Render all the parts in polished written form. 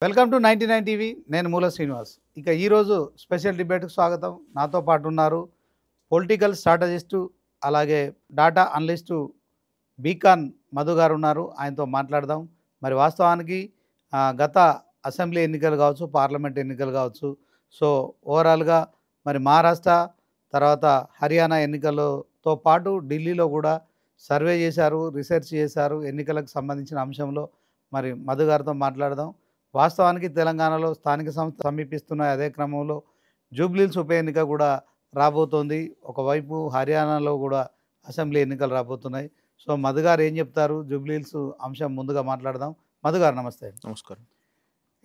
Welcome to 99 TV. నేను మూల శ్రీనివాస్. ఇక ఈరోజు స్పెషల్ డిబేట్కి స్వాగతం. నాతో పాటు ఉన్నారు పొలిటికల్ స్ట్రాటజిస్టు, అలాగే డాటా అనలిస్టు బీకాన్ మధు గారు ఉన్నారు. ఆయనతో మాట్లాడదాం. మరి వాస్తవానికి గత అసెంబ్లీ ఎన్నికలు కావచ్చు, పార్లమెంట్ ఎన్నికలు కావచ్చు, సో ఓవరాల్గా మరి మహారాష్ట్ర తర్వాత హర్యానా ఎన్నికలతో పాటు ఢిల్లీలో కూడా సర్వే చేశారు, రీసెర్చ్ చేశారు. ఎన్నికలకు సంబంధించిన అంశంలో మరి మధు గారితో మాట్లాడదాం. వాస్తవానికి తెలంగాణలో స్థానిక సంస్థ సమీపిస్తున్న అదే క్రమంలో జూబ్లీహిల్స్ ఉప ఎన్నిక కూడా రాబోతోంది. ఒకవైపు హర్యానాలో కూడా అసెంబ్లీ ఎన్నికలు రాబోతున్నాయి. సో మధు గారు ఏం చెప్తారు జూబ్లీహిల్స్ అంశం ముందుగా మాట్లాడదాం. మధు గారు నమస్తే. నమస్కారం.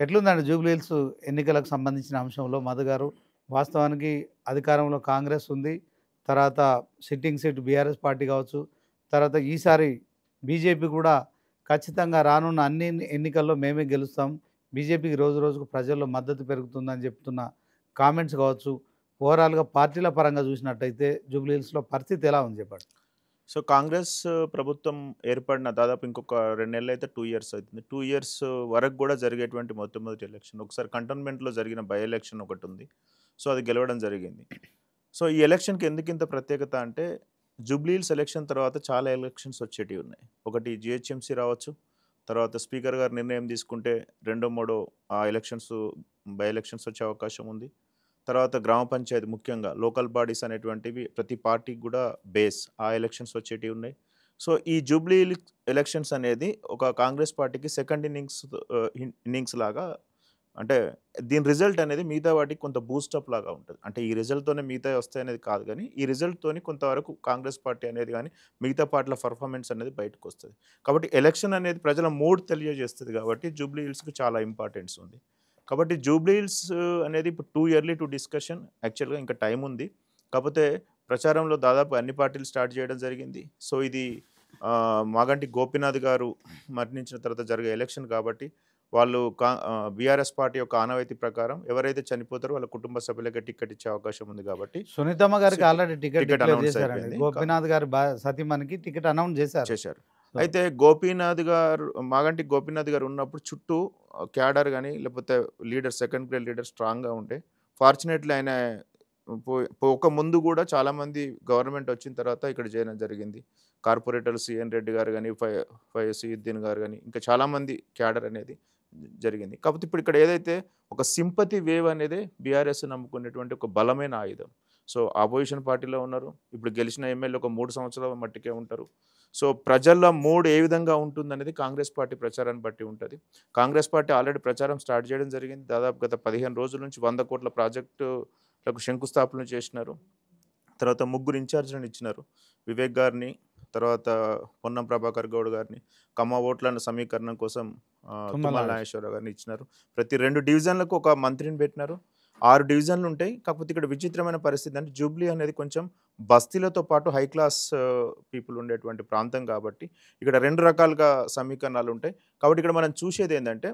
ఎట్లుందండి జూబ్లీహిల్స్ ఎన్నికలకు సంబంధించిన అంశంలో? మధు గారు, వాస్తవానికి అధికారంలో కాంగ్రెస్ ఉంది, తర్వాత సిట్టింగ్ సీట్ బీఆర్ఎస్ పార్టీ కావచ్చు, తర్వాత ఈసారి బీజేపీ కూడా ఖచ్చితంగా రానున్న అన్ని ఎన్నికల్లో మేమే గెలుస్తాం, బీజేపీకి రోజు రోజుకు ప్రజల్లో మద్దతు పెరుగుతుందని చెప్తున్న కామెంట్స్ కావచ్చు, ఓవరాల్గా పార్టీల పరంగా చూసినట్టయితే జూబ్లీహిల్స్లో పరిస్థితి ఎలా ఉంది చెప్పండి. సో కాంగ్రెస్ ప్రభుత్వం ఏర్పడిన దాదాపు ఇంకొక 2 నెలలు అయితే 2 ఇయర్స్ అవుతుంది. 2 ఇయర్స్ వరకు కూడా జరిగేటువంటి మొట్టమొదటి ఎలక్షన్, ఒకసారి కంటోన్మెంట్లో జరిగిన బై ఎలక్షన్ ఒకటి ఉంది. సో అది గెలవడం జరిగింది. సో ఈ ఎలక్షన్కి ఎందుకు ఇంత ప్రత్యేకత అంటే, జూబ్లీహిల్స్ ఎలక్షన్ తర్వాత చాలా ఎలక్షన్స్ వచ్చేటివి ఉన్నాయి. ఒకటి జిహెచ్ఎంసీ రావచ్చు, తర్వాత స్పీకర్ గారు నిర్ణయం తీసుకుంటే రెండో మూడో బై ఎలక్షన్స్ వచ్చే అవకాశం ఉంది. తర్వాత గ్రామ పంచాయతీ, ముఖ్యంగా లోకల్ బాడీస్ అనేటువంటివి ప్రతి పార్టీకి కూడా బేస్, ఆ ఎలక్షన్స్ వచ్చేటివి ఉన్నాయి. సో ఈ జూబ్లీహిల్స్ ఎలక్షన్స్ అనేది ఒక కాంగ్రెస్ పార్టీకి సెకండ్ ఇన్నింగ్స్ లాగా, అంటే దీని రిజల్ట్ అనేది మిగతా వాటికి కొంత బూస్టప్ లాగా ఉంటుంది. అంటే ఈ రిజల్ట్తోనే మిగతా వస్తాయి అనేది కాదు, కానీ ఈ రిజల్ట్తోని కొంతవరకు కాంగ్రెస్ పార్టీ అనేది కానీ మిగతా పార్టీల పర్ఫార్మెన్స్ అనేది బయటకు వస్తుంది. కాబట్టి ఎలక్షన్ అనేది ప్రజల మూడ్ తెలియజేస్తుంది. కాబట్టి జూబ్లీహిల్స్కి చాలా ఇంపార్టెన్స్ ఉంది. కాబట్టి జూబ్లీహిల్స్ అనేది ఇప్పుడు టూ ఇయర్లీ టు డిస్కషన్. యాక్చువల్గా ఇంకా టైం ఉంది, కాకపోతే ప్రచారంలో దాదాపు అన్ని పార్టీలు స్టార్ట్ చేయడం జరిగింది. సో ఇది మాగంటి గోపీనాథ్ గారు మరణించిన తర్వాత జరిగే ఎలక్షన్ కాబట్టి వాళ్ళు బీఆర్ఎస్ పార్టీ యొక్క ఆనవాయితీ ప్రకారం ఎవరైతే చనిపోతారో వాళ్ళ కుటుంబ సభ్యులకే టికెట్ ఇచ్చే అవకాశం ఉంది. కాబట్టి సునీతమ్మ గారికి ఆల్రెడీ టికెట్ అనౌన్స్ చేశారండి. అయిపోయింది. గోపీనాథ్ గారి సతీమణికి టికెట్ అనౌన్స్ చేశారు. అయితే మాగంటి గోపీనాథ్ గారు ఉన్నప్పుడు చుట్టూ క్యాడర్ కానీ లేకపోతే లీడర్, సెకండ్ గ్రేడ్ లీడర్ స్ట్రాంగ్గా ఉంటే, ఫార్చునేట్లీ ఆయన ఒక ముందు కూడా చాలామంది గవర్నమెంట్ వచ్చిన తర్వాత ఇక్కడ చేయడం జరిగింది. కార్పొరేటర్ సిఎన్ రెడ్డి గారు కానీ, సీయుద్దీన్ గారు కానీ, ఇంకా చాలామంది క్యాడర్ అనేది జరిగింది. కాకపోతే ఇప్పుడు ఇక్కడ ఏదైతే ఒక సింపతి వేవ్ అనేది బీఆర్ఎస్ నమ్ముకునేటువంటి ఒక బలమైన ఆయుధం. సో ఆపోజిషన్ పార్టీలో ఉన్నారు, ఇప్పుడు గెలిచిన ఎమ్మెల్యే ఒక 3 సంవత్సరాల మట్టికే ఉంటారు. సో ప్రజల మూడ్ ఏ విధంగా ఉంటుందనేది కాంగ్రెస్ పార్టీ ప్రచారాన్ని బట్టి ఉంటుంది. కాంగ్రెస్ పార్టీ ఆల్రెడీ ప్రచారం స్టార్ట్ చేయడం జరిగింది. దాదాపు గత 15 రోజుల నుంచి 100 కోట్ల ప్రాజెక్టులకు శంకుస్థాపన చేసినారు. తర్వాత 3 ఇన్ఛార్జ్లను ఇచ్చినారు, వివేక్ గారిని, తర్వాత పొన్నం ప్రభాకర్ గౌడ్ గారిని, కమ్మ ఓట్ల సమీకరణం కోసం తుమ్మల నాగేశ్వరరావు గారిని ఇచ్చినారు. ప్రతి 2 డివిజన్లకు ఒక మంత్రిని పెట్టినారు. 6 డివిజన్లు ఉంటాయి. కాకపోతే ఇక్కడ విచిత్రమైన పరిస్థితి అంటే, జూబ్లీ అనేది కొంచెం బస్తీలతో పాటు హై క్లాస్ పీపుల్ ఉండేటువంటి ప్రాంతం కాబట్టి ఇక్కడ 2 రకాలుగా సమీకరణాలు ఉంటాయి. కాబట్టి ఇక్కడ మనం చూసేది ఏంటంటే,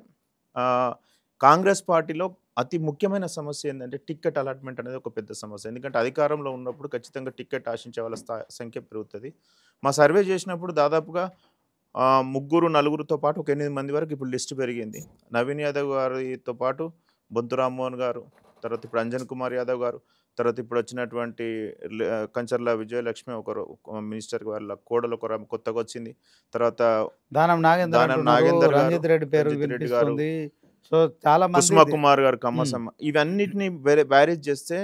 కాంగ్రెస్ పార్టీలో అతి ముఖ్యమైన సమస్య ఏంటంటే టికెట్ అలాట్మెంట్ అనేది ఒక పెద్ద సమస్య. ఎందుకంటే అధికారంలో ఉన్నప్పుడు ఖచ్చితంగా టికెట్ ఆశించే వాళ్ళ సంఖ్య పెరుగుతుంది. మా సర్వే చేసినప్పుడు దాదాపుగా 3-4తో పాటు ఒక 8 మంది వరకు ఇప్పుడు లిస్ట్ పెరిగింది. నవీన్ యాదవ్ గారితో పాటు బొంతు రామ్మోహన్ గారు, తర్వాత ఇప్పుడు అంజన్ కుమార్ యాదవ్ గారు, తర్వాత ఇప్పుడు వచ్చినటువంటి కంచర్ల విజయలక్ష్మి ఒకరు మినిస్టర్, వాళ్ళ కోడలు ఒకరు కొత్తగా వచ్చింది. తర్వాత దానం నాగేందర్ రెడ్డి గారు, సో చాలా కుసుమ కుమార్ గారు, కమ్మసమ్మ, ఇవన్నిటిని బ్యారేజ్ చేస్తే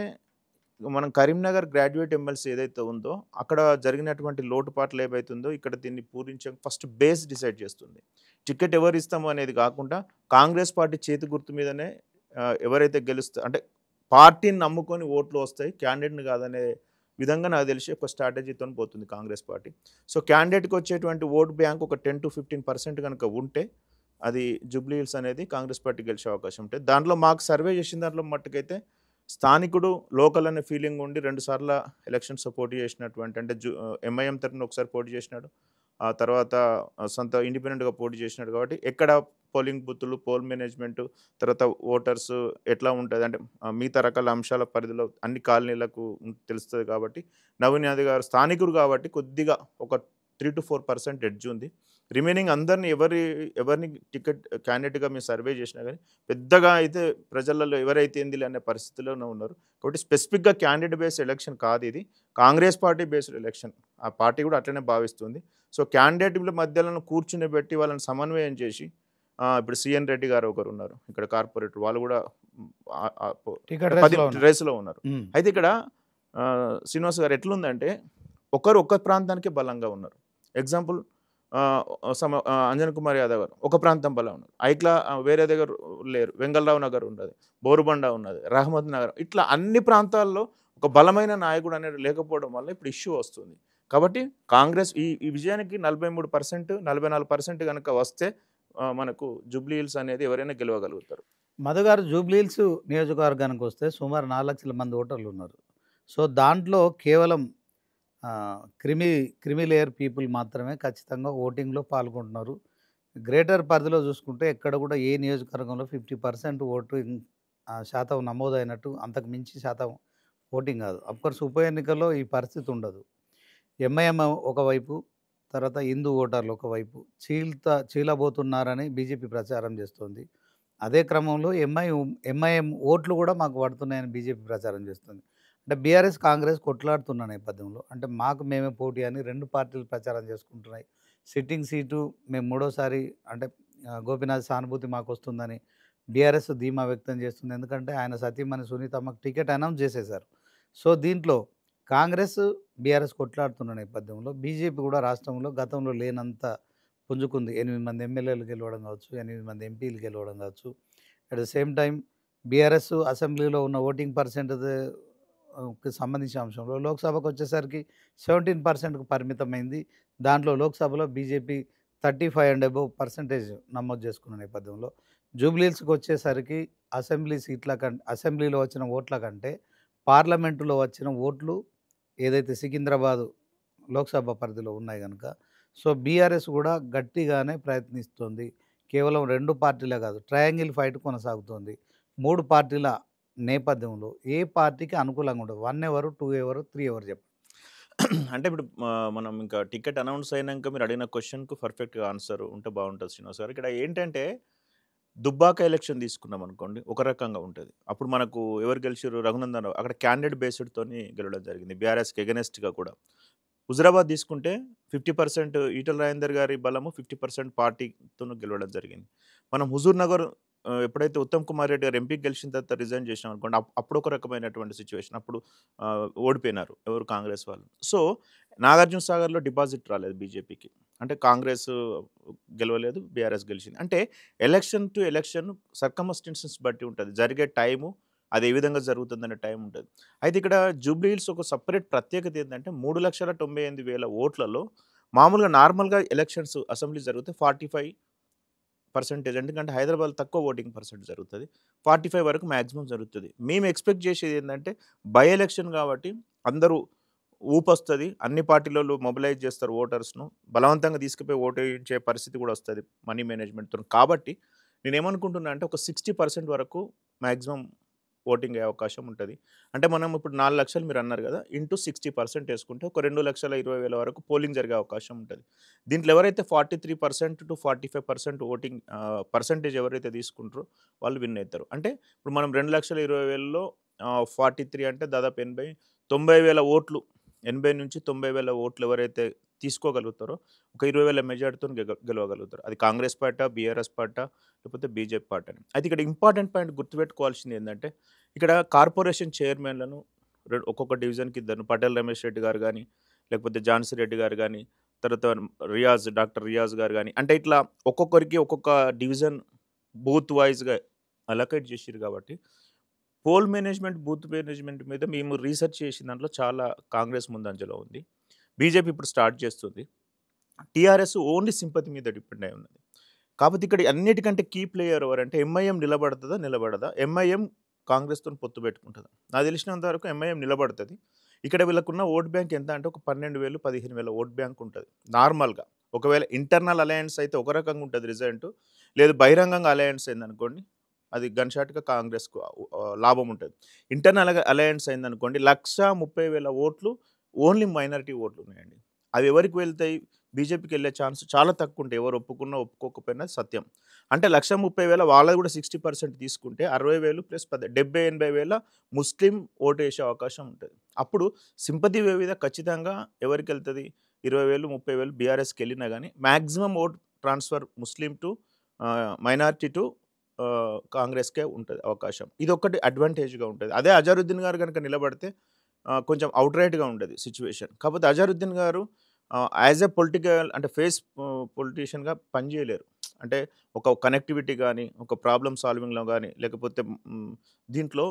మనం కరీంనగర్ గ్రాడ్యుయేట్ ఎమ్మెల్సీ ఏదైతే ఉందో అక్కడ జరిగినటువంటి లోటుపాట్లు ఏవైతుందో ఇక్కడ దీన్ని పూరించే ఫస్ట్ బేస్ డిసైడ్ చేస్తుంది. టికెట్ ఎవరు ఇస్తాము అనేది కాకుండా కాంగ్రెస్ పార్టీ చేతి గుర్తు మీదనే ఎవరైతే అంటే పార్టీని నమ్ముకొని ఓట్లు వస్తాయి, క్యాండిడేట్ని కాదనే విధంగా నాకు తెలిసి ఒక స్ట్రాటజీతో పోతుంది కాంగ్రెస్ పార్టీ. సో క్యాండిడేట్కి వచ్చేటువంటి ఓట్ బ్యాంక్ ఒక 10-15% కనుక ఉంటే అది జూబ్లీహిల్స్ అనేది కాంగ్రెస్ పార్టీ గెలిచే అవకాశం ఉంటుంది. దాంట్లో మాకు సర్వే చేసిన దాంట్లో మట్టుకైతే స్థానికుడు, లోకల్ అనే ఫీలింగ్ ఉండి 2 సార్లు ఎలక్షన్స్ పోటీ చేసినటువంటి, అంటే ఎంఐఎం తరఫున ఒకసారి పోటీ చేసినాడు, ఆ తర్వాత సొంత ఇండిపెండెంట్గా పోటీ చేసినాడు. కాబట్టి ఎక్కడ పోలింగ్ బూతులు, పోల్ మేనేజ్మెంట్, తర్వాత ఓటర్స్ ఎట్లా ఉంటుంది అంటే మిగతా రకాల అంశాల పరిధిలో అన్ని కాలనీలకు తెలుస్తుంది. కాబట్టి నవీన్ యాదవ్ గారు స్థానికుడు కాబట్టి కొద్దిగా ఒక 3-4% ఎడ్జ్ ఉంది. రిమైనింగ్ అందరిని ఎవరిని టికెట్ క్యాండిడేట్గా మేము సర్వే చేసినా కానీ పెద్దగా అయితే ప్రజలలో ఎవరైతే ఏంది అనే పరిస్థితిలోనే ఉన్నారు. కాబట్టి స్పెసిఫిక్గా క్యాండిడేట్ బేస్డ్ ఎలక్షన్ కాదు ఇది, కాంగ్రెస్ పార్టీ బేస్డ్ ఎలక్షన్. ఆ పార్టీ కూడా అట్లనే భావిస్తుంది. సో క్యాండిడేట్ల మధ్యలో కూర్చుని పెట్టి వాళ్ళని సమన్వయం చేసి ఇప్పుడు సిఎన్ రెడ్డి గారు ఒకరు ఉన్నారు ఇక్కడ కార్పొరేటర్, వాళ్ళు కూడా రేసులో ఉన్నారు. అయితే ఇక్కడ శ్రీనివాస్ గారు ఎట్లుందంటే ఒక్క ప్రాంతానికి బలంగా ఉన్నారు. ఎగ్జాంపుల్ అంజన్ కుమార్ యాదవ్ గారు ఒక ప్రాంతం బలం ఉన్నారు, ఐక్లా వేరే దగ్గర లేరు, వెంగళరావు నగర్ ఉన్నది, బోరుబండ ఉన్నది, రహమద్ నగర్, ఇట్లా అన్ని ప్రాంతాల్లో ఒక బలమైన నాయకుడు అనేది లేకపోవడం వల్ల ఇప్పుడు ఇష్యూ వస్తుంది. కాబట్టి కాంగ్రెస్ ఈ విజయానికి 43%, 44% కనుక వస్తే మనకు జూబ్లీ హిల్స్ అనేది ఎవరైనా గెలవగలుగుతారు. మధు గారు, జూబ్లీ హిల్స్ నియోజకవర్గానికి వస్తే సుమారు 4 లక్షల మంది ఓటర్లు ఉన్నారు. సో దాంట్లో కేవలం క్రిమి లేయర్ పీపుల్ మాత్రమే ఖచ్చితంగా ఓటింగ్లో పాల్గొంటున్నారు. గ్రేటర్ పరిధిలో చూసుకుంటే ఎక్కడ కూడా ఏ నియోజకవర్గంలో 50% ఓటింగ్ శాతం నమోదైనట్టు అంతకు మించి శాతం ఓటింగ్ కాదు. అఫ్కోర్స్ ఉప ఎన్నికల్లో ఈ పరిస్థితి ఉండదు. ఎంఐఎం ఒకవైపు, తర్వాత హిందూ ఓటర్లు ఒకవైపు చీలబోతున్నారని బీజేపీ ప్రచారం చేస్తుంది. అదే క్రమంలో ఎంఐఎం ఓట్లు కూడా మాకు పడుతున్నాయని బీజేపీ ప్రచారం చేస్తుంది. అంటే బీఆర్ఎస్ కాంగ్రెస్ కొట్లాడుతున్న నేపథ్యంలో అంటే మాకు మేమే పోటీ అని 2 పార్టీలు ప్రచారం చేసుకుంటున్నాయి. సిట్టింగ్ సీటు మేము 3వసారి అంటే గోపీనాథ్ సానుభూతి మాకు వస్తుందని బీఆర్ఎస్ ధీమా వ్యక్తం చేస్తుంది. ఎందుకంటే ఆయన సతీమణి సునీతమ్మకు టికెట్ అనౌన్స్ చేసేశారు. సో దీంట్లో కాంగ్రెస్ బీఆర్ఎస్ కొట్లాడుతున్న నేపథ్యంలో బీజేపీ కూడా రాష్ట్రంలో గతంలో లేనంత పుంజుకుంది. 8 మంది ఎమ్మెల్యేలు గెలవడం కావచ్చు, 8 మంది ఎంపీలు గెలవడం కావచ్చు. At the same time BRS అసెంబ్లీలో ఉన్న ఓటింగ్ పర్సెంట్కి సంబంధించిన అంశంలో లోక్సభకు వచ్చేసరికి 17%కు పరిమితమైంది. దాంట్లో లోక్సభలో బీజేపీ 35 and above % నమోదు చేసుకున్న నేపథ్యంలో జూబ్లీ హిల్స్కి వచ్చేసరికి అసెంబ్లీలో వచ్చిన ఓట్ల కంటే పార్లమెంటులో వచ్చిన ఓట్లు ఏదైతే సికింద్రాబాద్ లోక్సభ పరిధిలో ఉన్నాయి కనుక సో బీఆర్ఎస్ కూడా గట్టిగానే ప్రయత్నిస్తుంది. కేవలం 2 పార్టీలే కాదు, ట్రయాంగిల్ ఫైట్ కొనసాగుతుంది. 3 పార్టీల నేపథ్యంలో ఏ పార్టీకి అనుకూలంగా ఉంటుంది? 1 ఎవరు, 2 ఎవరు, 3 ఎవరు చెప్పండి. అంటే ఇప్పుడు మనం ఇంకా టికెట్ అనౌన్స్ అయినాక మీరు అడిగిన క్వశ్చన్కు పర్ఫెక్ట్గా ఆన్సర్ ఉంటే బాగుంటుంది శ్రీనివాస్ గారు. ఇక్కడ ఏంటంటే దుబ్బాక ఎలక్షన్ తీసుకున్నాం అనుకోండి, ఒక రకంగా ఉంటుంది. అప్పుడు మనకు ఎవరు గెలిచారు? రఘునందన్ రావు అక్కడ క్యాండిడేట్ బేస్డ్తోని గెలవడం జరిగింది, బీఆర్ఎస్కి ఎగనెస్ట్గా కూడా. హుజరాబాద్ తీసుకుంటే 50% ఈటల రాజేందర్ గారి బలము, 50% పార్టీతో గెలవడం జరిగింది. మనం హుజూర్ నగర్ ఎప్పుడైతే ఉత్తమ్ కుమార్ రెడ్డి గారు ఎంపీకి గెలిచిన తర్వాత రిజైన్ చేసినాం అనుకోండి, అప్పుడు ఒక రకమైనటువంటి సిచ్యువేషన్, అప్పుడు ఓడిపోయినారు ఎవరు? కాంగ్రెస్ వాళ్ళు. సో నాగార్జున సాగర్లో డిపాజిట్ రాలేదు బీజేపీకి, అంటే కాంగ్రెస్ గెలవలేదు, బీఆర్ఎస్ గెలిచింది. అంటే ఎలక్షన్ టు ఎలక్షన్ సర్కమ్స్టెన్సెస్ బట్టి ఉంటుంది, జరిగే టైము అది ఏ విధంగా జరుగుతుందనే టైం ఉంటుంది. అయితే ఇక్కడ జూబ్లీ హిల్స్ ఒక సపరేట్ ప్రత్యేకత ఏంటంటే 3,98,000 ఓట్లలో మామూలుగా నార్మల్గా ఎలక్షన్స్ అసెంబ్లీ జరిగితే 45%, ఎందుకంటే హైదరాబాద్ తక్కువ ఓటింగ్ పర్సెంట్ జరుగుతుంది, 45 వరకు మ్యాక్సిమం జరుగుతుంది. మేము ఎక్స్పెక్ట్ చేసేది ఏంటంటే బై ఎలక్షన్ కాబట్టి అందరూ ఊపొస్తుంది, అన్ని పార్టీలలో మొబిలైజ్ చేస్తారు ఓటర్స్ను, బలవంతంగా తీసుకుపోయి ఓటు వేయించే పరిస్థితి కూడా వస్తుంది మనీ మేనేజ్మెంట్తో. కాబట్టి నేనేమనుకుంటున్నా అంటే ఒక 60% వరకు మ్యాక్సిమం ఓటింగ్ అయ్యే అవకాశం ఉంటుంది. అంటే మనం ఇప్పుడు 4 లక్షలు మీరు అన్నారు కదా, ఇంటూ 60% వేసుకుంటే ఒక 2,20,000 వరకు పోలింగ్ జరిగే అవకాశం ఉంటుంది. దీంట్లో ఎవరైతే 43% to 45% ఓటింగ్ పర్సంటేజ్ ఎవరైతే తీసుకుంటారో వాళ్ళు విన్ అవుతారు. అంటే ఇప్పుడు మనం 2,20,000లో 43 అంటే దాదాపు 90,000 ఓట్లు, 80 నుంచి 90,000 ఓట్లు ఎవరైతే తీసుకోగలుగుతారో ఒక 20,000 మెజార్టీతో గెలవగలుగుతారు. అది కాంగ్రెస్ పార్టీ, బీఆర్ఎస్ పార్టీ, లేకపోతే బీజేపీ పార్టీ అని. అయితే ఇక్కడ ఇంపార్టెంట్ పాయింట్ గుర్తుపెట్టుకోవాల్సింది ఏంటంటే ఇక్కడ కార్పొరేషన్ చైర్మన్లను ఒక్కొక్క డివిజన్కి ఇద్దరు, పటేల్ రమేష్ రెడ్డి గారు కానీ, లేకపోతే ఝాన్సీ రెడ్డి గారు కానీ, తర్వాత డాక్టర్ రియాజ్ గారు కానీ, అంటే ఇట్లా ఒక్కొక్కరికి ఒక్కొక్క డివిజన్ బూత్ వైజ్గా అలొకేట్ చేసారు. కాబట్టి పోల్ మేనేజ్మెంట్, బూత్ మేనేజ్మెంట్ మీద మేము రీసెర్చ్ చేసిన దాంట్లో చాలా కాంగ్రెస్ ముందంజలో ఉంది. బీజేపీ ఇప్పుడు స్టార్ట్ చేస్తుంది, టీఆర్ఎస్ ఓన్లీ సింపతి మీద డిపెండ్ అయి ఉన్నది. కాబట్టి ఇక్కడ అన్నిటికంటే కీ ప్లేయర్ ఎవరంటే ఎంఐఎం నిలబడదా, ఎంఐఎం కాంగ్రెస్తో పొత్తు పెట్టుకుంటుందా? నాకు తెలిసినంత వరకు ఎంఐఎం నిలబడుతుంది. ఇక్కడ వీళ్ళకున్న ఓట్ బ్యాంక్ ఎంత అంటే ఒక 12,000, 15,000 ఓట్ బ్యాంక్ ఉంటుంది నార్మల్గా. ఒకవేళ ఇంటర్నల్ అలయన్స్ అయితే ఒక రకంగా ఉంటుంది రిజల్ట్, లేదు బహిరంగంగా అలయన్స్ అయిందనుకోండి అది గన్ షాట్గా కాంగ్రెస్కు లాభం ఉంటుంది. ఇంటర్నల్ అలయన్స్ అయిందనుకోండి 1,30,000 ఓట్లు ఓన్లీ మైనారిటీ ఓట్లు ఉన్నాయండి. అవి ఎవరికి వెళ్తాయి? బీజేపీకి వెళ్ళే ఛాన్స్ చాలా తక్కువ ఉంటాయి, ఎవరు ఒప్పుకున్నా ఒప్పుకోకపోయినా సత్యం. అంటే 1,30,000 వాళ్ళది కూడా 60% తీసుకుంటే 60,000 ప్లస్ 70,000-80,000 ముస్లిం ఓటు వేసే అవకాశం ఉంటుంది. అప్పుడు సింపతి వే మీద ఖచ్చితంగా ఎవరికి వెళ్తుంది, 20,000 30,000 బీఆర్ఎస్కి వెళ్ళినా కానీ maximum vote transfer Muslim to minority to కాంగ్రెస్కే ఉంటుంది అవకాశం. ఇది ఒక్కటి అడ్వాంటేజ్గా ఉంటుంది. అదే అజరుద్దీన్ గారు కనుక నిలబడితే కొంచెం అవుట్రైట్గా ఉండేది సిచ్యువేషన్. కాకపోతే అజరుద్దీన్ గారు యాజ్ ఎ పొలిటికల్ అంటే ఫేస్ పొలిటీషియన్గా పనిచేయలేరు. అంటే ఒక కనెక్టివిటీ కానీ, ఒక ప్రాబ్లమ్ సాల్వింగ్లో కానీ, లేకపోతే దీంట్లో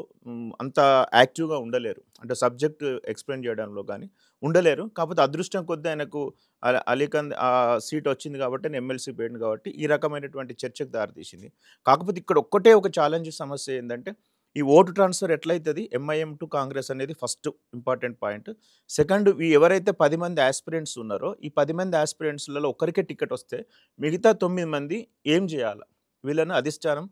అంత యాక్టివ్గా ఉండలేరు. అంటే సబ్జెక్ట్ ఎక్స్ప్లెయిన్ చేయడంలో కానీ ఉండలేరు. కాకపోతే అదృష్టం కొద్దీ ఆయనకు అలీఖాన్ ఆ సీట్ వచ్చింది కాబట్టి, ఎమ్మెల్సీ పోయింది కాబట్టి ఈ రకమైనటువంటి చర్చకు దారితీసింది. కాకపోతే ఇక్కడ ఒక్కటే ఒక ఛాలెంజ్ సమస్య ఏంటంటే, ఈ ఓటు ట్రాన్స్ఫర్ ఎట్లయితుంది ఎంఐఎం టు కాంగ్రెస్ అనేది ఫస్ట్ ఇంపార్టెంట్ పాయింట్. సెకండ్, ఎవరైతే 10 మంది ఆస్పిరెంట్స్ ఉన్నారో ఈ 10 మంది ఆస్పిరెంట్స్లలో ఒకరికే టికెట్ వస్తే మిగతా 9 మంది ఏం చేయాలి, వీళ్ళని అధిష్టానం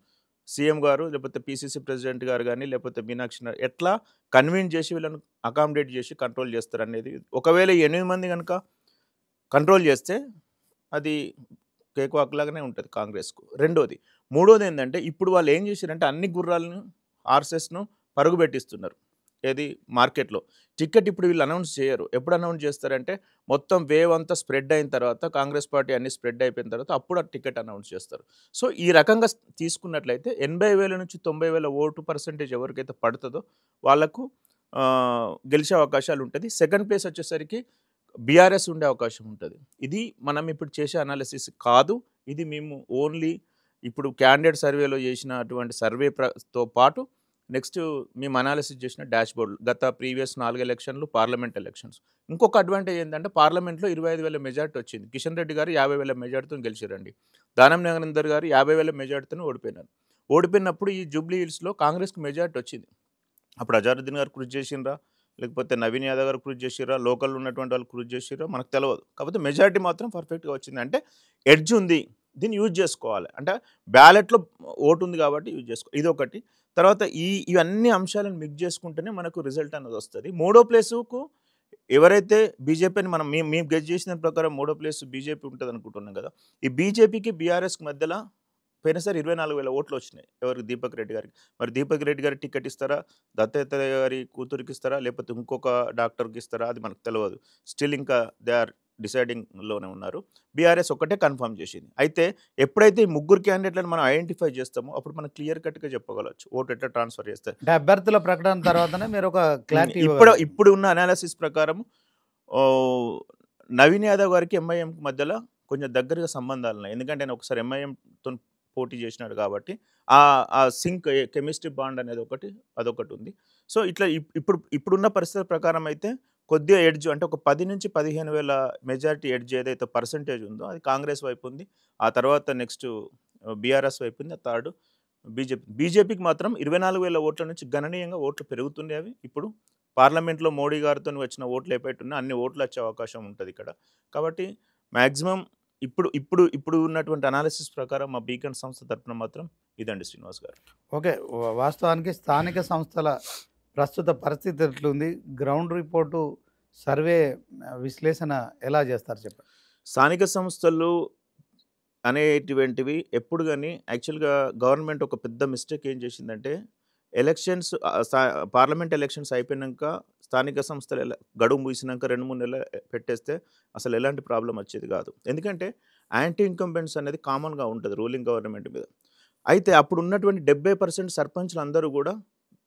సీఎం గారు లేకపోతే పీసీసీ ప్రెసిడెంట్ గారు కానీ లేకపోతే మీనాక్షి ఎట్లా కన్విన్స్ చేసి వీళ్ళని అకామిడేట్ చేసి కంట్రోల్ చేస్తారు అనేది. ఒకవేళ 8 మంది కనుక కంట్రోల్ చేస్తే అది కేక్వాక్ లాగానే ఉంటుంది కాంగ్రెస్కు. మూడోది ఏంటంటే, ఇప్పుడు వాళ్ళు ఏం చేశారంటే అన్ని గుర్రాలను ఆర్ఎస్ఎస్ను పరుగు పెట్టిస్తున్నారు ఏది మార్కెట్లో. టికెట్ ఇప్పుడు వీళ్ళు అనౌన్స్ చేయరు. ఎప్పుడు అనౌన్స్ చేస్తారంటే మొత్తం వేవ్ అంతా స్ప్రెడ్ అయిన తర్వాత, కాంగ్రెస్ పార్టీ అన్ని స్ప్రెడ్ అయిపోయిన తర్వాత అప్పుడు ఆ టికెట్ అనౌన్స్ చేస్తారు. సో ఈ రకంగా తీసుకున్నట్లయితే 80,000 నుంచి 90,000 ఓటు పర్సెంటేజ్ ఎవరికైతే పడుతుందో వాళ్ళకు గెలిచే అవకాశాలు ఉంటుంది. సెకండ్ ప్లేస్ వచ్చేసరికి బీఆర్ఎస్ ఉండే అవకాశం ఉంటుంది. ఇది మనం ఇప్పుడు చేసే అనాలిసిస్ కాదు, ఇది మేము ఓన్లీ ఇప్పుడు క్యాండిడేట్ సర్వేలో చేసినటువంటి సర్వేతో పాటు నెక్స్ట్ మేము అనాలిసిస్ చేసిన డాష్ బోర్డు గత ప్రీవియస్ 4 ఎలక్షన్లు పార్లమెంట్ ఎలక్షన్స్. ఇంకొక అడ్వాంటేజ్ ఏంటంటే పార్లమెంట్లో 25,000 మెజార్టీ వచ్చింది. కిషన్ రెడ్డి గారు 50,000 మెజార్టీతో గెలిచారండి. దానం నాగేందర్ గారు 50,000 మెజార్టీతో ఓడిపోయినారు. ఓడిపోయినప్పుడు ఈ జూబ్లీ హిల్స్లో కాంగ్రెస్కి మెజార్టీ వచ్చింది. అప్పుడు అజరుద్దీన్ గారు కృషి చేసిండ్రా, లేకపోతే నవీన్ యాదవ్ గారు కృషి చేసిరా, లోకల్ ఉన్నటువంటి వాళ్ళు కృషి చేసిరా మనకు తెలియదు. కాకపోతే మెజార్టీ మాత్రం పర్ఫెక్ట్గా వచ్చింది. అంటే ఎడ్జ్ ఉంది, దీన్ని యూజ్ చేసుకోవాలి. అంటే బ్యాలెట్లో ఓటు ఉంది కాబట్టి యూజ్ చేసుకో, ఇదొకటి. తర్వాత ఇవన్నీ అంశాలను మిక్స్ చేసుకుంటేనే మనకు రిజల్ట్ అనేది వస్తుంది. మూడో ప్లేసుకు ఎవరైతే బీజేపీని మేము గెస్ చేసిన ప్రకారం మూడో ప్లేస్ బీజేపీ ఉంటుంది అనుకుంటున్నాం కదా. ఈ బీజేపీకి బీఆర్ఎస్కి మధ్యలో పోయినసారి 24,000 ఓట్లు వచ్చినాయి ఎవరికి, దీపక్ రెడ్డి గారికి. మరి దీపక్ రెడ్డి గారికి టికెట్ ఇస్తారా, దత్తాత్రేయ గారి కూతురికి ఇస్తారా, లేకపోతే ఇంకొక డాక్టర్కి ఇస్తారా, అది మనకు తెలియదు. స్టిల్ ఇంకా దే ఆర్ డిసైడింగ్లోనే ఉన్నారు. బీఆర్ఎస్ ఒక్కటే కన్ఫర్మ్ చేసింది. అయితే ఎప్పుడైతే ఈ ముగ్గురు క్యాండిడేట్లను మనం ఐడెంటిఫై చేస్తామో అప్పుడు మనం క్లియర్ కట్గా చెప్పగలచ్చు ఓటు ఎట్లా ట్రాన్స్ఫర్ చేస్తారు. అంటే అభ్యర్థుల ప్రకటన తర్వాతనే మీరు ఒక క్లారిటీ ఇప్పుడు ఉన్న అనాలిసిస్ ప్రకారం నవీన్ యాదవ్ గారికి ఎంఐఎంకి మధ్యలో కొంచెం దగ్గరగా సంబంధాలు ఉన్నాయి. ఎందుకంటే ఆయన ఒకసారి ఎంఐఎంతో పోటీ చేసినాడు కాబట్టి ఆ సింక్ కెమిస్ట్రీ బాండ్ అనేది అదొకటి ఉంది. సో ఇట్లా ఇప్పుడున్న పరిస్థితుల ప్రకారం అయితే కొద్దిగా ఎడ్జ్ అంటే ఒక 10 నుంచి 15,000 మెజారిటీ ఎడ్జ్ ఏదైతే పర్సంటేజ్ ఉందో అది కాంగ్రెస్ వైపు ఉంది. ఆ తర్వాత నెక్స్ట్ బీఆర్ఎస్ వైపు ఉంది. ఆ థర్డ్ బీజేపీకి మాత్రం 24,000 ఓట్ల నుంచి గణనీయంగా ఓట్లు పెరుగుతుండేవి. ఇప్పుడు పార్లమెంట్లో మోడీ గారితో వచ్చిన ఓట్లు ఏపైతున్నా అన్ని ఓట్లు వచ్చే అవకాశం ఉంటుంది ఇక్కడ. కాబట్టి మ్యాక్సిమం ఇప్పుడు ఉన్నటువంటి అనాలిసిస్ ప్రకారం మా బీకాన్ సంస్థ తరఫున మాత్రం ఇదండి శ్రీనివాస్ గారు. ఓకే, వాస్తవానికి స్థానిక సంస్థల ప్రస్తుత పరిస్థితి ఎట్లుంది, గ్రౌండ్ రిపోర్టు సర్వే విశ్లేషణ ఎలా చేస్తారు చెప్పండి. స్థానిక సంస్థలు అనేటువంటివి ఎప్పుడు కానీ యాక్చువల్గా గవర్నమెంట్ ఒక పెద్ద మిస్టేక్ ఏం చేసిందంటే ఎలక్షన్స్ పార్లమెంట్ ఎలక్షన్స్ అయిపోయినాక స్థానిక సంస్థలు గడువు ముగిసినాక 2-3 నెలలు పెట్టేస్తే అసలు ఎలాంటి ప్రాబ్లం వచ్చేది కాదు. ఎందుకంటే యాంటీ ఇన్కంబెంట్స్ అనేది కామన్గా ఉంటుంది రూలింగ్ గవర్నమెంట్ మీద. అయితే అప్పుడు ఉన్నటువంటి 70% సర్పంచ్లు అందరూ కూడా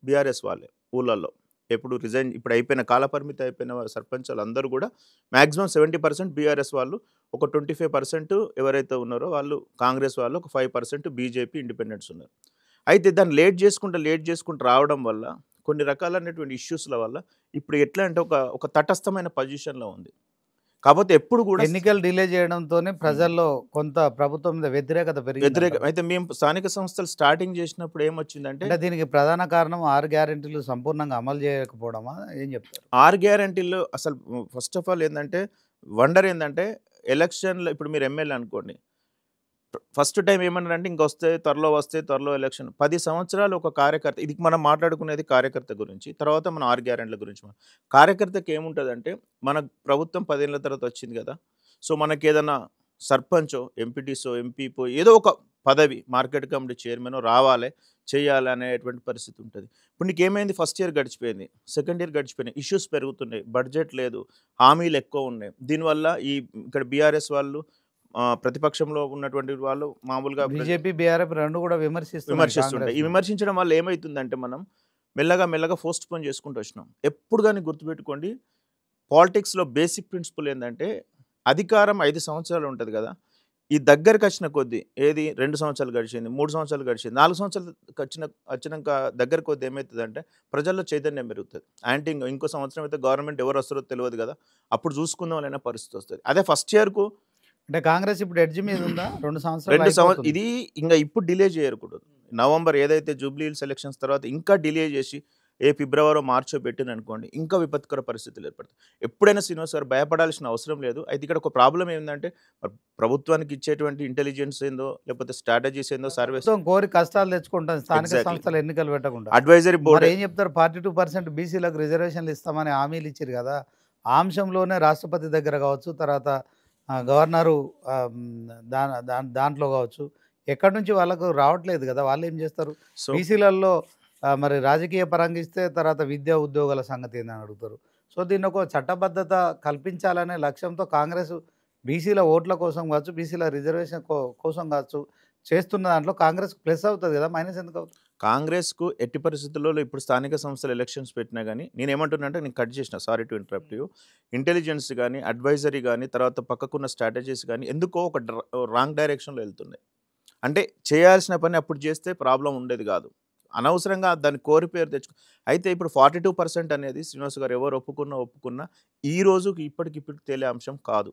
బీఆర్ఎస్ వాళ్ళే ఊళ్ళల్లో. ఇప్పుడు అయిపోయిన కాలపరిమితి అయిపోయిన సర్పంచ్లు అందరూ కూడా మ్యాక్సిమం 70% బీఆర్ఎస్ వాళ్ళు, ఒక 25% ఎవరైతే ఉన్నారో వాళ్ళు కాంగ్రెస్ వాళ్ళు, ఒక 5% బీజేపీ ఇండిపెండెంట్స్ ఉన్నారు. అయితే దాన్ని లేట్ చేసుకుంటూ రావడం వల్ల కొన్ని రకాలైనటువంటి ఇష్యూస్ల వల్ల ఇప్పుడు ఎట్లా అంటే ఒక తటస్థమైన పొజిషన్లో ఉంది. కాకపోతే ఎప్పుడు కూడా ఎన్నికలు డిలే చేయడంతోనే ప్రజల్లో కొంత ప్రభుత్వం మీద వ్యతిరేకత పెరిగింది. అయితే మేము స్థానిక సంస్థలు స్టార్టింగ్ చేసినప్పుడు ఏమొచ్చిందంటే దీనికి ప్రధాన కారణం 6 గ్యారెంటీలు సంపూర్ణంగా అమలు చేయకపోవడమా, ఏం చెప్తారు? 6 గ్యారెంటీలు అసలు ఫస్ట్ ఆఫ్ ఆల్ ఏంటంటే వండర్ ఏంటంటే ఎలక్షన్లో ఇప్పుడు మీరు ఎమ్మెల్యే అనుకోండి, ఫస్ట్ టైం ఏమన్నారంటే త్వరలో ఎలక్షన్. 10 సంవత్సరాలు ఒక కార్యకర్త, ఇది మనం మాట్లాడుకునేది కార్యకర్త గురించి, తర్వాత మన 6 గ్యారెంటీల గురించి. కార్యకర్తకి ఏముంటుందంటే మన ప్రభుత్వం 10 ఏళ్ళ తర్వాత వచ్చింది కదా, సో మనకి ఏదైనా సర్పంచో ఎంపీటీసో ఎంపీపో ఏదో ఒక పదవి మార్కెట్ కమిటీ చైర్మన్ రావాలి చేయాలి అనేటువంటి పరిస్థితి ఉంటుంది. ఇప్పుడు నీకేమైంది, ఫస్ట్ ఇయర్ గడిచిపోయింది, సెకండ్ ఇయర్ గడిచిపోయినాయి, ఇష్యూస్ పెరుగుతున్నాయి, బడ్జెట్ లేదు, హామీలు ఎక్కువ ఉన్నాయి. దీనివల్ల ఇక్కడ బీఆర్ఎస్ వాళ్ళు ప్రతిపక్షంలో ఉన్నటువంటి వాళ్ళు మామూలుగా బీజేపీ బీఆర్ఎఫ్ రెండు కూడా విమర్శిస్తుంటాయి. ఈ విమర్శించడం వల్ల ఏమవుతుందంటే మనం మెల్లగా పోస్ట్ పోన్ చేసుకుంటూ వచ్చినాం. ఎప్పుడు కానీ గుర్తుపెట్టుకోండి, పాలిటిక్స్లో బేసిక్ ప్రిన్సిపల్ ఏంటంటే అధికారం 5 సంవత్సరాలు ఉంటుంది కదా, ఈ దగ్గరకు వచ్చిన కొద్దీ ఏది 2 సంవత్సరాలు గడిచింది, 3 సంవత్సరాలు గడిచింది, 4 సంవత్సరాలు వచ్చినాక దగ్గర కొద్దీ ఏమవుతుందంటే ప్రజల్లో చైతన్యం పెరుగుతుంది. అంటే ఇంకో సంవత్సరం అయితే గవర్నమెంట్ ఎవరు వస్తారో తెలియదు కదా, అప్పుడు చూసుకుందాం అనే పరిస్థితి వస్తుంది. అదే ఫస్ట్ ఇయర్కు అంటే కాంగ్రెస్ ఇప్పుడు ఎడ్జ్ మీద ఉందా, 2 సంవత్సరాలు ఇది ఇంకా ఇప్పుడు డిలే చేయకూడదు. నవంబర్ ఏదైతే జూబ్లీ హిల్స్ ఎలక్షన్స్ తర్వాత ఇంకా డిలే చేసి ఫిబ్రవరి మార్చో పెట్టింది అనుకోండి, ఇంకా విపత్కర పరిస్థితులు ఏర్పడతాయి. ఎప్పుడైనా శ్రీనివాస్ గారు భయపడాల్సిన అవసరం లేదు. అయితే ఇక్కడ ఒక ప్రాబ్లం ఏంటంటే ప్రభుత్వానికి ఇచ్చేటువంటి ఇంటెలిజెన్స్ ఏందో లేకపోతే స్ట్రాటజీస్ ఏందో సర్వీస్ కోరి కష్టాలు తెచ్చుకుంటాం, స్థానిక సంస్థలు ఎన్నికలు పెట్టకుండా. అడ్వైజరీ బోర్డు ఏం చెప్తారు, 42% బీసీలకు రిజర్వేషన్లు ఇస్తామని హామీలు ఇచ్చారు కదా, ఆ అంశంలోనే రాష్ట్రపతి దగ్గర కావచ్చు, తర్వాత గవర్నరు దాంట్లో కావచ్చు, ఎక్కడి నుంచి వాళ్ళకు రావట్లేదు కదా, వాళ్ళు ఏం చేస్తారు? బీసీలలో మరి రాజకీయ పరంగా ఇస్తే తర్వాత విద్యా ఉద్యోగాల సంగతి ఏందని అడుగుతారు. సో దీన్ని ఒక చట్టబద్ధత కల్పించాలనే లక్ష్యంతో కాంగ్రెస్ బీసీల ఓట్ల కోసం కావచ్చు, బీసీల రిజర్వేషన్ కోసం కావచ్చు చేస్తున్న దాంట్లో కాంగ్రెస్ ప్లస్ అవుతుంది కదా, మైనస్ ఎందుకు అవుతుంది? కాంగ్రెస్కు ఎట్టి పరిస్థితుల్లో ఇప్పుడు స్థానిక సంస్థల ఎలక్షన్స్ పెట్టినా కానీ నేను ఏమంటున్నా అంటే, నేను కట్ చేసిన, sorry to interrupt you, intelligence కానీ అడ్వైజరీ కానీ తర్వాత పక్కకున్న స్ట్రాటజీస్ కానీ ఎందుకో ఒక రాంగ్ డైరెక్షన్లో వెళ్తున్నాయి. అంటే చేయాల్సిన పని అప్పుడు చేస్తే ప్రాబ్లం ఉండేది కాదు, అనవసరంగా దాని కోరి పేరు తెచ్చుకో. అయితే ఇప్పుడు 42% అనేది శ్రీనివాస్ గారు ఎవరు ఒప్పుకున్నా ఈ రోజుకి ఇప్పటికిప్పుడు తేలే అంశం కాదు.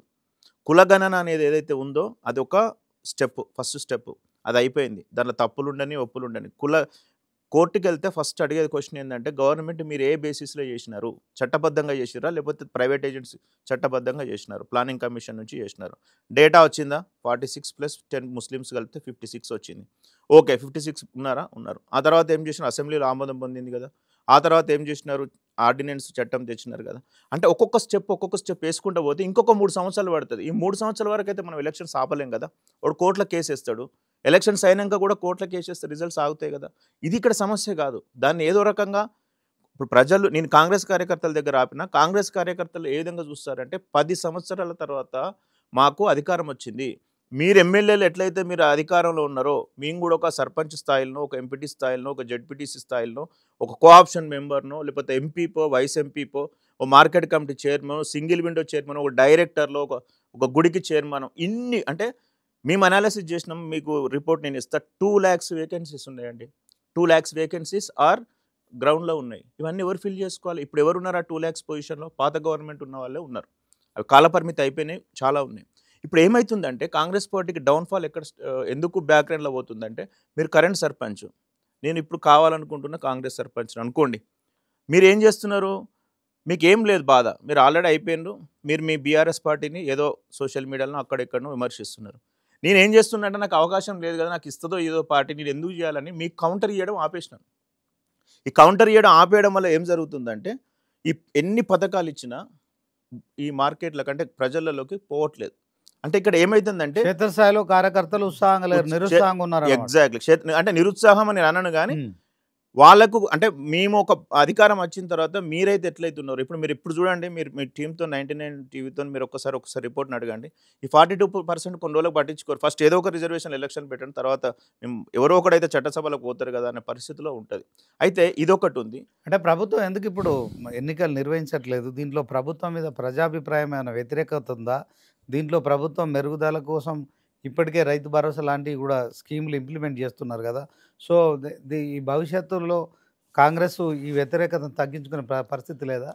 కులగణన అనేది ఏదైతే ఉందో అది ఒక ఫస్ట్ స్టెప్ అది అయిపోయింది. దాంట్లో తప్పులుండని ఒప్పులుండని కోర్టుకి వెళ్తే ఫస్ట్ అడిగేది క్వశ్చన్ ఏంటంటే, గవర్నమెంట్ మీరు ఏ బేసిస్లో చేసినారు, చట్టబద్ధంగా చేసినారా లేకపోతే ప్రైవేట్ ఏజెన్సీ చట్టబద్ధంగా చేసినారు, ప్లానింగ్ కమిషన్ నుంచి చేసినారు, డేటా వచ్చిందా, 46 + 10 ముస్లిమ్స్ కలిపితే 56 వచ్చింది, ఓకే 56 ఉన్నారు. ఆ తర్వాత ఏం చేసినారు, అసెంబ్లీలో ఆమోదం పొందింది కదా, ఆ తర్వాత ఏం చేసినారు, ఆర్డినెన్స్ చట్టం తెచ్చినారు కదా. అంటే ఒక్కొక్క స్టెప్ వేసుకుంటూ పోతే ఇంకొక 3 సంవత్సరాలు పడుతుంది. ఈ 3 సంవత్సరాల వరకు అయితే మనం ఎలక్షన్స్ ఆపలేం కదా. వాడు కోర్టులో కేసు వేస్తాడు, ఎలక్షన్స్ అయినాక కూడా కోర్టులో కేసు వేస్తే రిజల్ట్స్ ఆగుతాయి కదా. ఇది ఇక్కడ సమస్య కాదు. దాన్ని ఏదో రకంగా ఇప్పుడు ప్రజలు, నేను కాంగ్రెస్ కార్యకర్తల దగ్గర ఆపిన, కాంగ్రెస్ కార్యకర్తలు ఏ విధంగా చూస్తారంటే 10 సంవత్సరాల తర్వాత మాకు అధికారం వచ్చింది, మీరు ఎమ్మెల్యేలు ఎట్లయితే మీరు అధికారంలో ఉన్నారో మేము కూడా ఒక సర్పంచ్ స్థాయిలో, ఒక ఎంపీటీ స్థాయిలో, ఒక జడ్పీటీసీ స్థాయిలో, ఒక కోఆప్షన్ మెంబర్నో లేకపోతే ఎంపీపో వైస్ ఎంపీపో, ఒక market committee chairman, single window chairman, ఒక డైరెక్టర్లో, ఒక గుడికి చైర్మన్, ఇన్ని అంటే మేము అనాలిసిస్ చేసినాం, మీకు రిపోర్ట్ నేను ఇస్తా. 2 lakhs వేకెన్సీస్ ఉన్నాయండి. 2 lakhs వేకెన్సీస్ గ్రౌండ్లో ఉన్నాయి. ఇవన్నీ ఎవరు ఫిల్ చేసుకోవాలి? ఇప్పుడు ఎవరు ఉన్నారు ఆ 2 lakhs పొజిషన్లో? పాత గవర్నమెంట్ ఉన్న వాళ్ళే ఉన్నారు. అవి కాలపరిమితి అయిపోయినాయి, చాలా ఉన్నాయి. ఇప్పుడు ఏమవుతుందంటే కాంగ్రెస్ పార్టీకి డౌన్ఫాల్ ఎందుకు బ్యాక్గ్రౌండ్లో పోతుందంటే, మీరు కరెంట్ సర్పంచ్, నేను ఇప్పుడు కావాలనుకుంటున్న కాంగ్రెస్ సర్పంచ్ అనుకోండి, మీరు ఏం చేస్తున్నారు, మీకు ఏం లేదు బాధ, మీరు ఆల్రెడీ అయిపోయినారు, మీరు మీ బీఆర్ఎస్ పార్టీని ఏదో సోషల్ మీడియాలో అక్కడెక్కడో విమర్శిస్తున్నారు. నేను ఏం చేస్తున్నా, నాకు అవకాశం లేదు కదా, నాకు ఇస్తుందో ఏదో పార్టీ, నేను ఎందుకు చేయాలని మీకు కౌంటర్ ఇవ్వడం ఆపేసినాను. ఈ కౌంటర్ ఇవ్వడం ఆపేయడం వల్ల ఏం జరుగుతుందంటే, ఎన్ని పథకాలు ఇచ్చినా ఈ మార్కెట్ల కంటే ప్రజలలోకి పోవట్లేదు. అంటే ఇక్కడ ఏమైతుందంటే క్షేత్రస్థాయిలో కార్యకర్తలు ఉత్సాహంగా లేరు, నిరుత్సాహంగా ఉన్నారు. ఎగ్జాక్ట్లీ, అంటే నిరుత్సాహం అని అనను కానీ వాళ్ళకు, అంటే మేము ఒక అధికారం వచ్చిన తర్వాత మీరైతే ఎట్లయితున్నారు, ఇప్పుడు మీరు చూడండి, మీరు మీ టీంతో 99 టీవీతో మీరు ఒకసారి రిపోర్ట్ని అడగండి. ఈ 42% కొన్ని రోజులకు పట్టించుకోరు. ఫస్ట్ ఏదో ఒక రిజర్వేషన్ ఎలక్షన్ పెట్టండి, తర్వాత మేము ఎవరో ఒకడైతే చట్టసభలకు పోతారు కదా అనే పరిస్థితిలో ఉంటుంది. అయితే ఇదొకటి ఉంది. అంటే ప్రభుత్వం ఎందుకు ఇప్పుడు ఎన్నికలు నిర్వహించట్లేదు? దీంట్లో ప్రభుత్వం మీద ప్రజాభిప్రాయం ఏమైనా వ్యతిరేకత ఉందా? దీంట్లో ప్రభుత్వం మెరుగుదల కోసం ఇప్పటికే రైతు భరోసా లాంటివి కూడా స్కీములు ఇంప్లిమెంట్ చేస్తున్నారు కదా. సో ఈ భవిష్యత్తులో కాంగ్రెస్ ఈ వ్యతిరేకతను తగ్గించుకునే పరిస్థితి లేదా?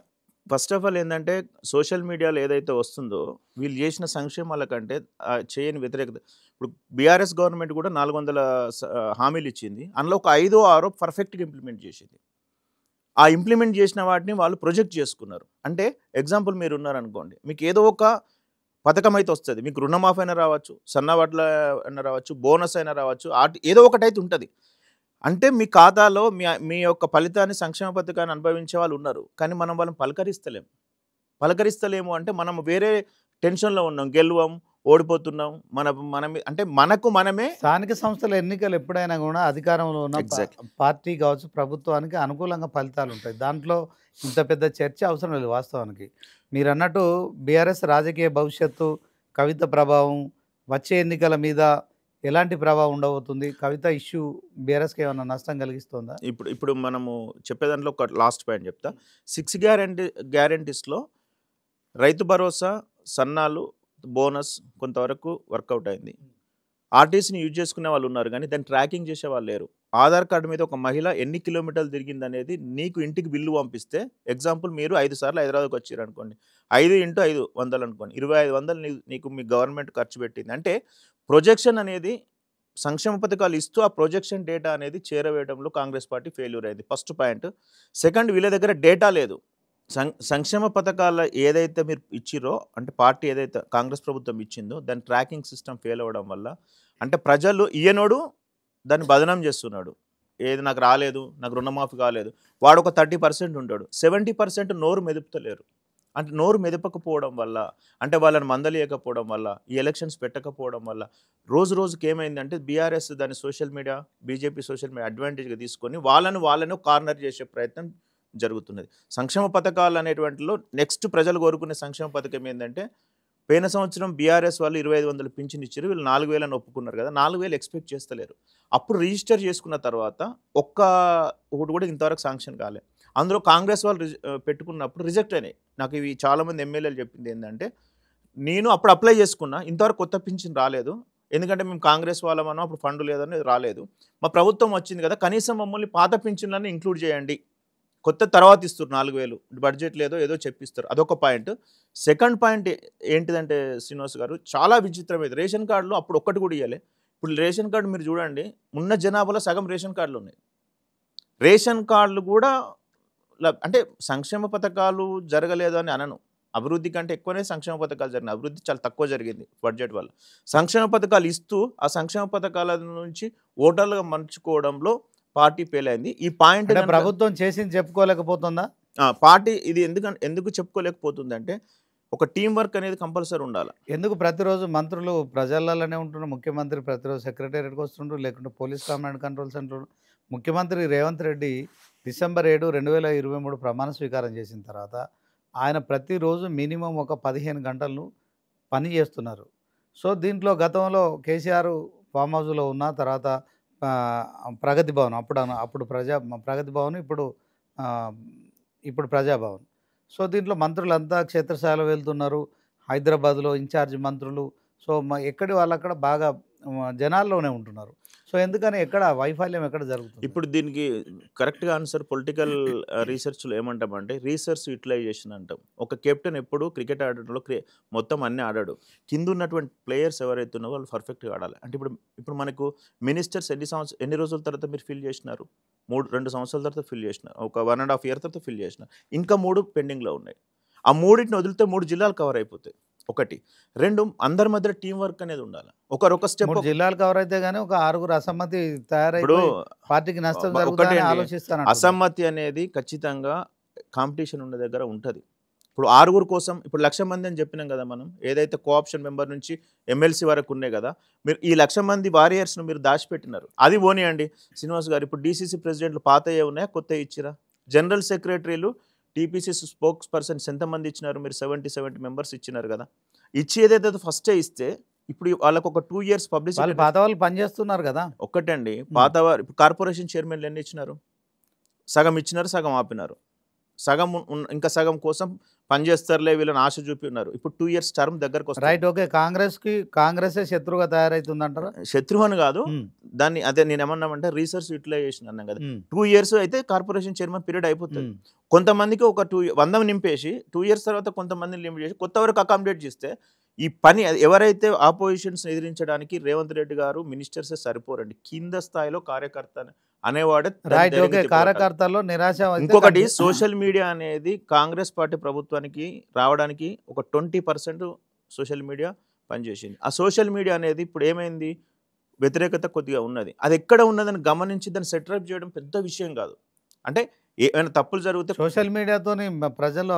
ఫస్ట్ ఆఫ్ ఆల్ ఏంటంటే, సోషల్ మీడియాలో ఏదైతే వస్తుందో వీళ్ళు చేసిన సంక్షేమాల కంటే చేయని వ్యతిరేకత. ఇప్పుడు బీఆర్ఎస్ గవర్నమెంట్ కూడా 400 హామీలు ఇచ్చింది, అందులో ఒక 5-6 పర్ఫెక్ట్గా ఇంప్లిమెంట్ చేసింది. ఆ ఇంప్లిమెంట్ చేసిన వాటిని వాళ్ళు ప్రొజెక్ట్ చేసుకున్నారు. అంటే ఎగ్జాంపుల్ మీరు ఉన్నారనుకోండి, మీకు ఏదో ఒక పథకం అయితే వస్తుంది, మీకు రుణమాఫీ అయినా రావచ్చు, సన్నవడ్ల అయినా రావచ్చు, బోనస్ అయినా రావచ్చు, ఏదో ఒకటైతే ఉంటుంది. అంటే మీ ఖాతాలో మీ యొక్క ఫలితాన్ని, సంక్షేమ పథకాన్ని అనుభవించే వాళ్ళు ఉన్నారు, కానీ మనం వాళ్ళని పలకరిస్తలేము అంటే మనం వేరే టెన్షన్లో ఉన్నాం, గెలువం, ఓడిపోతున్నాం, అంటే మనకు మనమే. స్థానిక సంస్థల ఎన్నికలు ఎప్పుడైనా కూడా అధికారంలో ఉన్న ఎగ్జాక్ట్లీ. పార్టీ కావచ్చు, ప్రభుత్వానికి అనుకూలంగా ఫలితాలు ఉంటాయి. దాంట్లో ఇంత పెద్ద చర్చ అవసరం లేదు వాస్తవానికి. మీరు అన్నట్టు బీఆర్ఎస్ రాజకీయ భవిష్యత్తు, కవిత ప్రభావం వచ్చే ఎన్నికల మీద ఎలాంటి ప్రభావం ఉండబోతుంది? కవిత ఇష్యూ బీఆర్ఎస్కి ఏమైనా నష్టం కలిగిస్తుందా? ఇప్పుడు మనము చెప్పేదాంట్లో ఒక లాస్ట్ పాయింట్ చెప్తా. 6 గ్యారెంటీస్లో రైతు భరోసా, సన్నాలు, బోనస్ కొంతవరకు వర్కౌట్ అయింది. ఆర్టీసీని యూజ్ చేసుకునే వాళ్ళు ఉన్నారు, కానీ దాన్ని ట్రాకింగ్ చేసే వాళ్ళు లేరు. ఆధార్ కార్డు మీద ఒక మహిళ ఎన్ని కిలోమీటర్లు తిరిగింది అనేది నీకు ఇంటికి బిల్లు పంపిస్తే, ఎగ్జాంపుల్ మీరు 5 సార్లు హైదరాబాద్కి వచ్చారు అనుకోండి, 5 × 500 అనుకోండి, 2500 నీకు మీ గవర్నమెంట్ ఖర్చు పెట్టింది. అంటే ప్రొజెక్షన్ అనేది సంక్షేమ పథకాలు ఇస్తూ ఆ ప్రొజెక్షన్ డేటా అనేది చేరవేయడంలో కాంగ్రెస్ పార్టీ ఫెయిల్యూర్ అయింది. First point. సెకండ్, వీళ్ళ దగ్గర డేటా లేదు. సంక్షేమ పథకాల ఏదైతే మీరు ఇచ్చిరో, అంటే పార్టీ ఏదైతే కాంగ్రెస్ ప్రభుత్వం ఇచ్చిందో దాని ట్రాకింగ్ సిస్టమ్ ఫెయిల్ అవ్వడం వల్ల, అంటే ప్రజలు ఈయనోడు దాన్ని బదనం చేస్తున్నాడు. ఏది నాకు రాలేదు, నాకు రుణమాఫీ కాలేదు, వాడు ఒక 30% ఉంటాడు, 70% నోరు మెదుపుతలేరు. అంటే నోరు మెదపకపోవడం వల్ల, అంటే వాళ్ళని మందలియకపోవడం వల్ల, ఈ ఎలక్షన్స్ పెట్టకపోవడం వల్ల రోజు రోజుకి ఏమైందంటే బీఆర్ఎస్ దాని social media, BJP social media అడ్వాంటేజ్గా తీసుకొని వాళ్ళను కార్నర్ చేసే ప్రయత్నం జరుగుతున్నది. సంక్షేమ పథకాలు అనేటువంటిలో నెక్స్ట్ ప్రజలు కోరుకునే సంక్షేమ పథకం ఏంటంటే, పోయిన సంవత్సరం బీఆర్ఎస్ వాళ్ళు 2500 పింఛన్ ఇచ్చారు, వీళ్ళు 4000 ఒప్పుకున్నారు కదా, 4000 ఎక్స్పెక్ట్ చేస్తలేరు. అప్పుడు రిజిస్టర్ చేసుకున్న తర్వాత ఒకటి కూడా ఇంతవరకు శాంక్షన్ కాలే. అందులో కాంగ్రెస్ వాళ్ళు పెట్టుకున్నప్పుడు రిజెక్ట్ అయినాయి. నాకు ఇవి చాలామంది ఎమ్మెల్యేలు చెప్పింది ఏంటంటే, నేను అప్పుడు అప్లై చేసుకున్నా, ఇంతవరకు కొత్త పింఛన్ రాలేదు, ఎందుకంటే మేము కాంగ్రెస్ వాళ్ళమనో అప్పుడు ఫండ్ లేదని రాలేదు, మా ప్రభుత్వం వచ్చింది కదా, కనీసం మమ్మల్ని పాత పింఛన్లను ఇంక్లూడ్ చేయండి, కొత్త తర్వాత ఇస్తారు 4000, బడ్జెట్ లేదో ఏదో చెప్పిస్తారు. అదొక పాయింట్. సెకండ్ పాయింట్ ఏంటిదంటే శ్రీనివాస్ గారు, చాలా విచిత్రమైంది. రేషన్ కార్డులో అప్పుడు ఒక్కటి కూడా ఇవ్వలే. ఇప్పుడు రేషన్ కార్డు మీరు చూడండి, ఉన్న జనాభాలో సగం రేషన్ కార్డులు ఉన్నాయి. రేషన్ కార్డులు కూడా అంటే సంక్షేమ పథకాలు జరగలేదు అని అనను, అభివృద్ధి కంటే ఎక్కువనే సంక్షేమ పథకాలు జరిగినాయి. అభివృద్ధి చాలా తక్కువ జరిగింది బడ్జెట్ వల్ల. సంక్షేమ పథకాలు ఇస్తూ ఆ సంక్షేమ పథకాల నుంచి ఓటర్లుగా మలుచుకోవడంలో పార్టీ ఫెయిల్ అయింది. ఈ పాయింట్ ప్రభుత్వం చేసింది చెప్పుకోలేకపోతుందా? పార్టీ ఇది ఎందుకు చెప్పుకోలేకపోతుంది అంటే, ఒక టీం వర్క్ అనేది కంపల్సరీ ఉండాలి. ఎందుకు ప్రతిరోజు మంత్రులు ప్రజలలోనే ఉంటున్నారు, ముఖ్యమంత్రి ప్రతిరోజు సెక్రటేరియట్కి వస్తుండ్రు, లేకుంటే పోలీస్ కమాండ్ కంట్రోల్ సెంటర్. ముఖ్యమంత్రి రేవంత్ రెడ్డి డిసెంబర్ 7, 2023 ప్రమాణ స్వీకారం చేసిన తర్వాత ఆయన ప్రతిరోజు మినిమం ఒక 15 గంటలను పని చేస్తున్నారు. సో దీంట్లో గతంలో కేసీఆర్ ఫామ్ హౌస్లో ఉన్న తర్వాత ప్రగతి భవన్, అప్పుడు ప్రగతి భవన్, ఇప్పుడు ప్రజాభవన్. సో దీంట్లో మంత్రులంతా క్షేత్రస్థాయిలో వెళ్తున్నారు, హైదరాబాద్లో ఇన్ఛార్జ్ మంత్రులు. సో ఎక్కడి వాళ్ళు అక్కడ బాగా జనాల్లోనే ఉంటున్నారు. సో ఎందుకని ఎక్కడ వైఫల్యం ఎక్కడ జరుగుతుంది? ఇప్పుడు దీనికి కరెక్ట్గా ఆన్సర్ పొలిటికల్ రీసెర్చ్లో ఏమంటామంటే రీసెర్చ్ యూటిలైజేషన్ అంటాం. ఒక కెప్టెన్ ఎప్పుడు క్రికెట్ ఆడడంలో మొత్తం అన్నీ ఆడాడు, కింద ఉన్నటువంటి ప్లేయర్స్ ఎవరైతే ఉన్నారో వాళ్ళు పర్ఫెక్ట్గా ఆడాలి. అంటే ఇప్పుడు మనకు మినిస్టర్స్ ఎన్ని రోజుల తర్వాత మీరు ఫిల్ చేసినారు? 2 సంవత్సరాల తర్వాత ఫిల్ చేసినారు, ఒక 1.5 year తర్వాత ఫిల్ చేసినారు, ఇంకా 3 పెండింగ్లో ఉన్నాయి. ఆ 3టిని వదిలితే 3 జిల్లాలు కవర్ అయిపోతాయి. 1, 2 అందరి మధ్య టీం వర్క్ అనేది ఉండాలి. ఒక స్టెప్. 3 జిల్లాలు కవర్ అయితే గానీ ఒక 6 అసమ్మతి తయారైపోయి పార్టీకి నష్టం జరుగుతుందని ఆలోచిస్తాను. అసమ్మతి అనేది ఖచ్చితంగా కాంపిటీషన్ ఉన్న దగ్గర ఉంటుంది. ఇప్పుడు 6 కోసం ఇప్పుడు 1,00,000 మంది అని చెప్పినాం కదా మనం, ఏదైతే కోఆప్షన్ మెంబర్ నుంచి ఎమ్మెల్సీ వరకు ఉన్నాయి కదా, మీరు ఈ 1,00,000 మంది వారియర్స్ను మీరు దాచిపెట్టినారు. అది పోనీయండి శ్రీనివాస్ గారు. ఇప్పుడు డీసీసీ ప్రెసిడెంట్లు పాతయ్యే ఉన్నాయా, కొత్త ఇచ్చిరా? జనరల్ సెక్రటరీలు, టీపీసీసీ స్పోక్స్ పర్సన్స్ ఎంతమంది ఇచ్చినారు? మీరు 70 మెంబర్స్ ఇచ్చినారు కదా. ఇచ్చి ఏదైతే ఫస్టే ఇస్తే ఇప్పుడు వాళ్ళకు ఒక 2 years పబ్లిసిటీ. పాత వాళ్ళు పనిచేస్తున్నారు కదా. ఒక్కటండి, పాత వారు ఇప్పుడు కార్పొరేషన్ చైర్మన్లు ఎన్ని ఇచ్చినారు? సగం ఇచ్చినారు, సగం ఆపినారు. సగం ఇంకా సగం కోసం పనిచేస్తారులే వీళ్ళని ఆశ చూపి ఉన్నారు. ఇప్పుడు 2 years టర్మ్ దగ్గరకు వస్తుంది. Right, okay. కాంగ్రెసే శత్రువుగా తయారైతుందంటారా? శత్రువు అని కాదు, దాన్ని అదే నేను ఏమన్నామంటే రీసెర్చ్ యూటిలైజేషన్ అన్నాం కదా. 2 years అయితే కార్పొరేషన్ చైర్మన్ పీరియడ్ అయిపోతుంది. కొంతమందికి ఒక 100 నింపేసి 2 years తర్వాత కొంతమందిని లిమిట్ చేసి కొత్త వరకు అకామిడేట్ చేస్తే ఈ పని ఎవరైతే ఆపోజిషన్స్ ఎదిరించడానికి రేవంత్ రెడ్డి గారు మినిస్టర్సే సరిపోరండి, కింద స్థాయిలో కార్యకర్త అనేవాడే. కార్యకర్తల్లో నిరాశ. ఇంకొకటి, సోషల్ మీడియా అనేది కాంగ్రెస్ పార్టీ ప్రభుత్వానికి రావడానికి ఒక 20% సోషల్ మీడియా పనిచేసింది. ఆ సోషల్ మీడియా అనేది ఇప్పుడు ఏమైంది, వ్యతిరేకత కొద్దిగా ఉన్నది. అది ఎక్కడ ఉన్నదని గమనించి దాన్ని సెటరప్ చేయడం పెద్ద విషయం కాదు. అంటే ఏమైనా తప్పులు జరిగితే సోషల్ మీడియాతోని ప్రజల్లో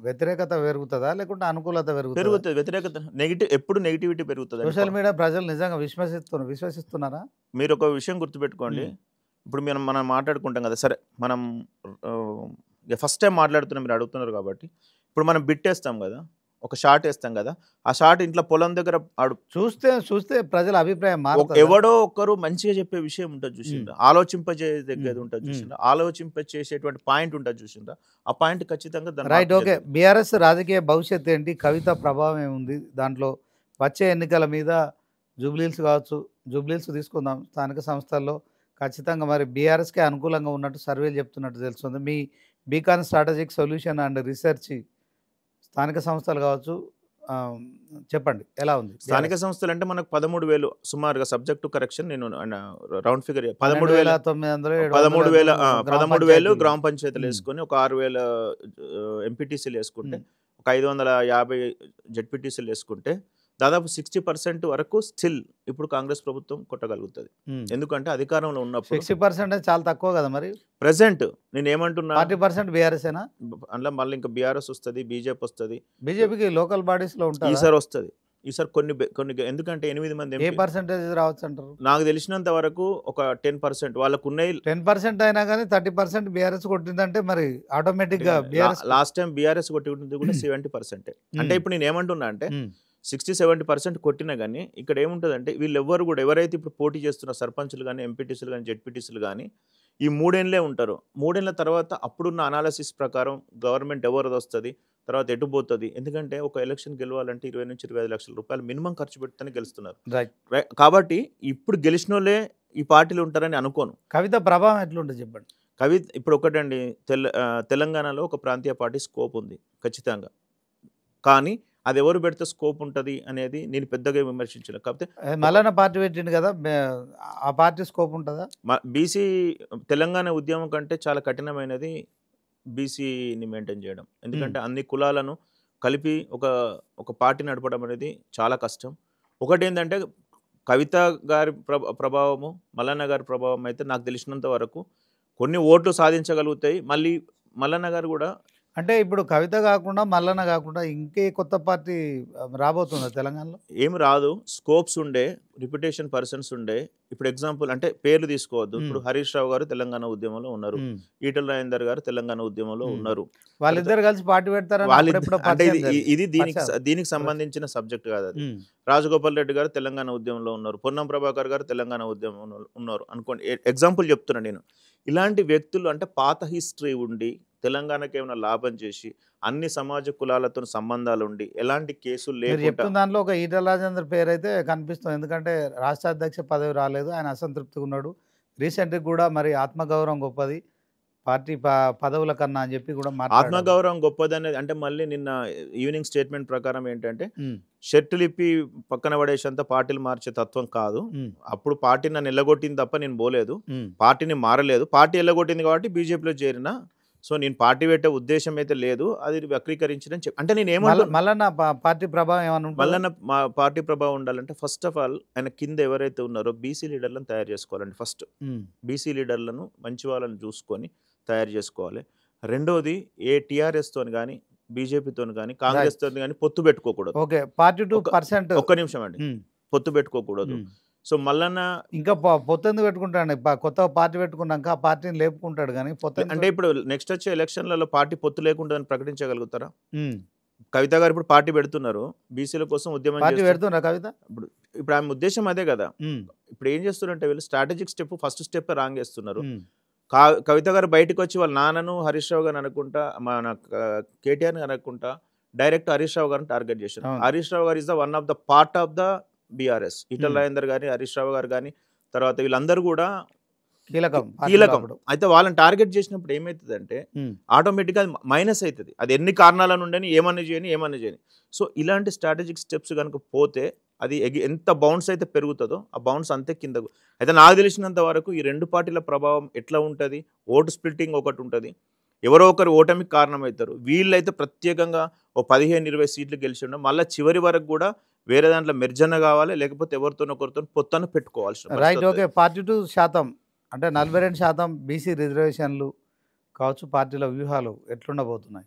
వ్యతిరేకత పెరుగుతుందా లేకుంటే అనుకూలత పెరుగుతుందా? పెరుగుతుంది వ్యతిరేకత, ఎప్పుడు నెగిటివిటీ పెరుగుతుంది. సోషల్ మీడియా ప్రజలు నిజంగా విశ్వసిస్తున్నారా? మీరు ఒక విషయం గుర్తుపెట్టుకోండి. ఇప్పుడు మనం మాట్లాడుకుంటాం కదా, సరే మనం ఫస్ట్ టైం మాట్లాడుతున్నాం, మీరు అడుగుతున్నారు కాబట్టి. ఇప్పుడు మనం బిట్ వేస్తాం కదా, ఒక షాట్ వేస్తాం కదా, ఆ షాట్ ఇంట్లో పొలం దగ్గర చూస్తే ప్రజల అభిప్రాయం మారుతుంది. ఎవడో ఒక్కరు మంచిగా చెప్పే విషయం ఉంటుంది చూసిందా, ఆలోచింపజేసేది ఉంటుంది చూసిందా, ఆలోచింపచేసేటువంటి పాయింట్ ఉంటుంది చూసిందా, ఆ పాయింట్ ఖచ్చితంగా రైట్. ఓకే, బీఆర్ఎస్ రాజకీయ భవిష్యత్తు ఏంటి? కవిత ప్రభావం ఏముంది దాంట్లో? వచ్చే ఎన్నికల మీద జూబ్లీహిల్స్ కావచ్చు, జూబ్లీహిల్స్ తీసుకుందాం, స్థానిక సంస్థల్లో ఖచ్చితంగా మరి బీఆర్ఎస్కే అనుకూలంగా ఉన్నట్టు సర్వేలు చెప్తున్నట్టు తెలుస్తుంది. మీ beacon strategic solution and research స్థానిక సంస్థలు కావచ్చు, చెప్పండి ఎలా ఉంది? స్థానిక సంస్థలు అంటే మనకు 13,000 సుమారుగా, సబ్జెక్టు కరెక్షన్, నేను రౌండ్ ఫిగర్ 13,000 గ్రామ పంచాయతీలు వేసుకొని, ఒక 6,000 ఎంపీటీసీలు వేసుకుంటే, ఒక 550 జెడ్పీటీసీలు వేసుకుంటే, దాదాపు 60% వరకు స్టిల్ ఇప్పుడు కాంగ్రెస్ ప్రభుత్వం కొట్టగలుగుతుంది. ఎందుకంటే అధికారంలో ఉన్నప్పుడు 60% చాలా తక్కువ కదా మరి. ప్రెసెంట్ నేను ఏమంటున్నా, 40% బీఆర్ఎస్ఏనా? అందులో మళ్ళీ ఇంకా బీఆర్ఎస్ వస్తుంది, బీజేపీ వస్తుంది, బీజేపీకి లోకల్ బాడీస్ లో ఉంటుంది. ఈసారి వస్తుంది, ఈసారి కొన్ని ఎందుకంటే 8 మంది ఏ పర్సెంటేజ్ రావచ్చు అంటారు? నాకు తెలిసినంత వరకు ఒక 10% వాళ్ళకు ఉన్నాయి. 10% అయినా కానీ 30% బీఆర్ఎస్ కొట్టిందంటే మరి ఆటోమేటిక్ గా లాస్ట్ టైం బీఆర్ఎస్ కొట్టి ఉంటుంది కూడా 70%. అంటే ఇప్పుడు నేను ఏమంటున్నా అంటే 60-70% కొట్టినా కానీ ఇక్కడ ఏముంటుందంటే, వీళ్ళు ఎవ్వరు కూడా ఎవరైతే ఇప్పుడు పోటీ చేస్తున్న సర్పంచులు కానీ, ఎంపీటీసీలు కానీ, జెడ్పీటీసీలు కానీ ఈ 3 ఏళ్ళే ఉంటారు. 3 ఏళ్ళ తర్వాత అప్పుడున్న అనాలసిస్ ప్రకారం గవర్నమెంట్ ఎవరిది వస్తుంది, తర్వాత ఎటు పోతుంది. ఎందుకంటే ఒక ఎలక్షన్ గెలవాలంటే 20-25 లక్షల రూపాయలు మినిమం ఖర్చు పెడితేనే గెలుస్తున్నారు. కాబట్టి ఇప్పుడు గెలిచిన వాళ్ళే ఈ పార్టీలు ఉంటారని అనుకోను. కవిత ప్రభావం ఎట్లుంటుంది చెప్పండి. కవిత ఇప్పుడు ఒకటండి, తెలంగాణలో ఒక ప్రాంతీయ పార్టీ స్కోప్ ఉంది ఖచ్చితంగా, కానీ అది ఎవరు పెడితే స్కోప్ ఉంటుంది అనేది నేను పెద్దగా విమర్శించను. కాకపోతే మల్లన్న పార్టీ పెట్టిండు కదా, ఆ పార్టీ స్కోప్ ఉంటుందా? బీసీ తెలంగాణ ఉద్యమం కంటే చాలా కఠినమైనది బీసీని మెయింటైన్ చేయడం. ఎందుకంటే అన్ని కులాలను కలిపి ఒక పార్టీ నడపడం అనేది చాలా కష్టం. ఒకటి ఏంటంటే కవిత గారి ప్రభావము, మల్లన్న గారి ప్రభావం అయితే నాకు తెలిసినంత వరకు కొన్ని ఓట్లు సాధించగలుగుతాయి. మళ్ళీ మల్లన్న గారు కూడా, అంటే ఇప్పుడు కవిత కాకుండా మల్లన్న కాకుండా ఇంకే కొత్త పార్టీ రాబోతుందా తెలంగాణలో? ఏమి రాదు, స్కోప్స్ ఉండే, రిప్యుటేషన్ పర్సన్స్ ఉండే. ఇప్పుడు ఎగ్జాంపుల్ అంటే పేర్లు తీసుకోవద్దు. ఇప్పుడు హరీష్ రావు గారు తెలంగాణ ఉద్యమంలో ఉన్నారు, ఈటల రాజేందర్ గారు తెలంగాణ ఉద్యమంలో ఉన్నారు. వాళ్ళిద్దరు కలిసి పార్టీ పెడతారు. ఇది దీనికి సంబంధించిన సబ్జెక్ట్ కాదు అది. రాజగోపాల్ రెడ్డి గారు తెలంగాణ ఉద్యమంలో ఉన్నారు, పొన్నం ప్రభాకర్ గారు తెలంగాణ ఉద్యమంలో ఉన్నారు అనుకోండి. ఎగ్జాంపుల్ చెప్తున్నా నేను. ఇలాంటి వ్యక్తులు అంటే పాత హిస్టరీ ఉండి తెలంగాణకి ఏమైనా లాభం చేసి అన్ని సమాజ కులాలతో సంబంధాలు ఉండి ఎలాంటి కేసులు లేకుండా, దాంట్లో ఒక ఈటల రాజేందర్ పేరు అయితే కనిపిస్తుంది. ఎందుకంటే రాష్ట్ర అధ్యక్ష పదవి రాలేదు, ఆయన అసంతృప్తిగా ఉన్నాడు. రీసెంట్గా కూడా మరి ఆత్మగౌరవం గొప్పది పార్టీ పదవుల కన్నా అని చెప్పి కూడా ఆత్మగౌరవం గొప్పది అనేది. అంటే మళ్ళీ నిన్న ఈవినింగ్ స్టేట్మెంట్ ప్రకారం ఏంటంటే, షర్టులు ఇప్పి పక్కన పడేసేంత పార్టీలు మార్చే తత్వం కాదు. అప్పుడు పార్టీ నన్ను ఎల్లగొట్టింది తప్ప నేను పోలేదు, పార్టీని మారలేదు. పార్టీ ఎల్లగొట్టింది కాబట్టి బీజేపీలో చేరిన. సో నేను పార్టీ పెట్టే ఉద్దేశం అయితే లేదు, అది వక్రీకరించడం అంటే నేను ఏమన్నా మల్లన్న పార్టీ ప్రభావం ఏమన్నా మల్లన్న పార్టీ ప్రభావం ఉండాలంటే ఫస్ట్ ఆఫ్ ఆల్ ఆయన కింద ఎవరైతే ఉన్నారో బీసీ లీడర్లను తయారు చేసుకోవాలండి. ఫస్ట్ బీసీ లీడర్లను మంచి వాళ్ళని చూసుకొని తయారు చేసుకోవాలి. రెండోది ఏ టీఆర్ఎస్ తోని కానీ, బీజేపీతో కానీ, కాంగ్రెస్ తోని కానీ పొత్తు పెట్టుకోకూడదు. ఒక్క నిమిషం అండి, పొత్తు పెట్టుకోకూడదు. సో మల్లన్న ఇంకా పొత్తు ఎందుకు పెట్టుకుంటాడు? కొత్త పార్టీ పెట్టుకున్నాక ఆ పార్టీని లేపుకుంటాడు. కానీ పొత్తు అంటే ఇప్పుడు నెక్స్ట్ వచ్చే ఎలక్షన్లలో పార్టీ పొత్తు లేకుండా ప్రకటించగలుగుతారా? కవిత గారు ఇప్పుడు పార్టీ పెడుతున్నారు, బీసీల కోసం ఉద్యమం పెడుతున్నారు కవిత. ఇప్పుడు ఆమె ఉద్దేశం అదే కదా. ఇప్పుడు ఏం చేస్తున్నారంటే వీళ్ళు strategic step, first step wrong చేస్తున్నారు. కవిత గారు బయటకు వచ్చి వాళ్ళ నాన్నను హరీష్ రావు గారిని అనుకుంటా, మన కేటీఆర్ని అనుకుంటా డైరెక్ట్ హరీష్ రావు గారిని టార్గెట్ చేశారు. హరీష్ రావు గారు is the one of the part of the BRS. Etela Rajender గాని, హరీష్ రావు గారు కానీ, తర్వాత వీళ్ళందరూ కూడా కీలకం. అయితే వాళ్ళని టార్గెట్ చేసినప్పుడు ఏమవుతుందంటే ఆటోమేటిక్గా మైనస్ అవుతుంది. అది ఎన్ని కారణాల నుండి ఏమన్నా చేయని. సో ఇలాంటి స్ట్రాటజిక్ స్టెప్స్ కనుక పోతే అది ఎంత బౌన్స్ అయితే పెరుగుతుందో ఆ బౌన్స్ అంతే కిందకు. అయితే నాకు తెలిసినంత వరకు ఈ రెండు పార్టీల ప్రభావం ఎట్లా ఉంటుంది, ఓటు స్ప్లిట్టింగ్ ఒకటి ఉంటుంది, ఎవరో ఒకరు ఓటమికి కారణమవుతారు. వీళ్ళైతే ప్రత్యేకంగా ఓ 15-20 సీట్లు గెలిచి ఉండడం, మళ్ళీ చివరి వరకు కూడా వేరే దాంట్లో మెర్జన కావాలి, లేకపోతే ఎవరితోనొకరితో పొత్తను పెట్టుకోవాల్సిన. రైట్. ఓకే, 42% అంటే 42% బీసీ రిజర్వేషన్లు, కావచ్చు, పార్టీల వ్యూహాలు ఎట్లుండబోతున్నాయి?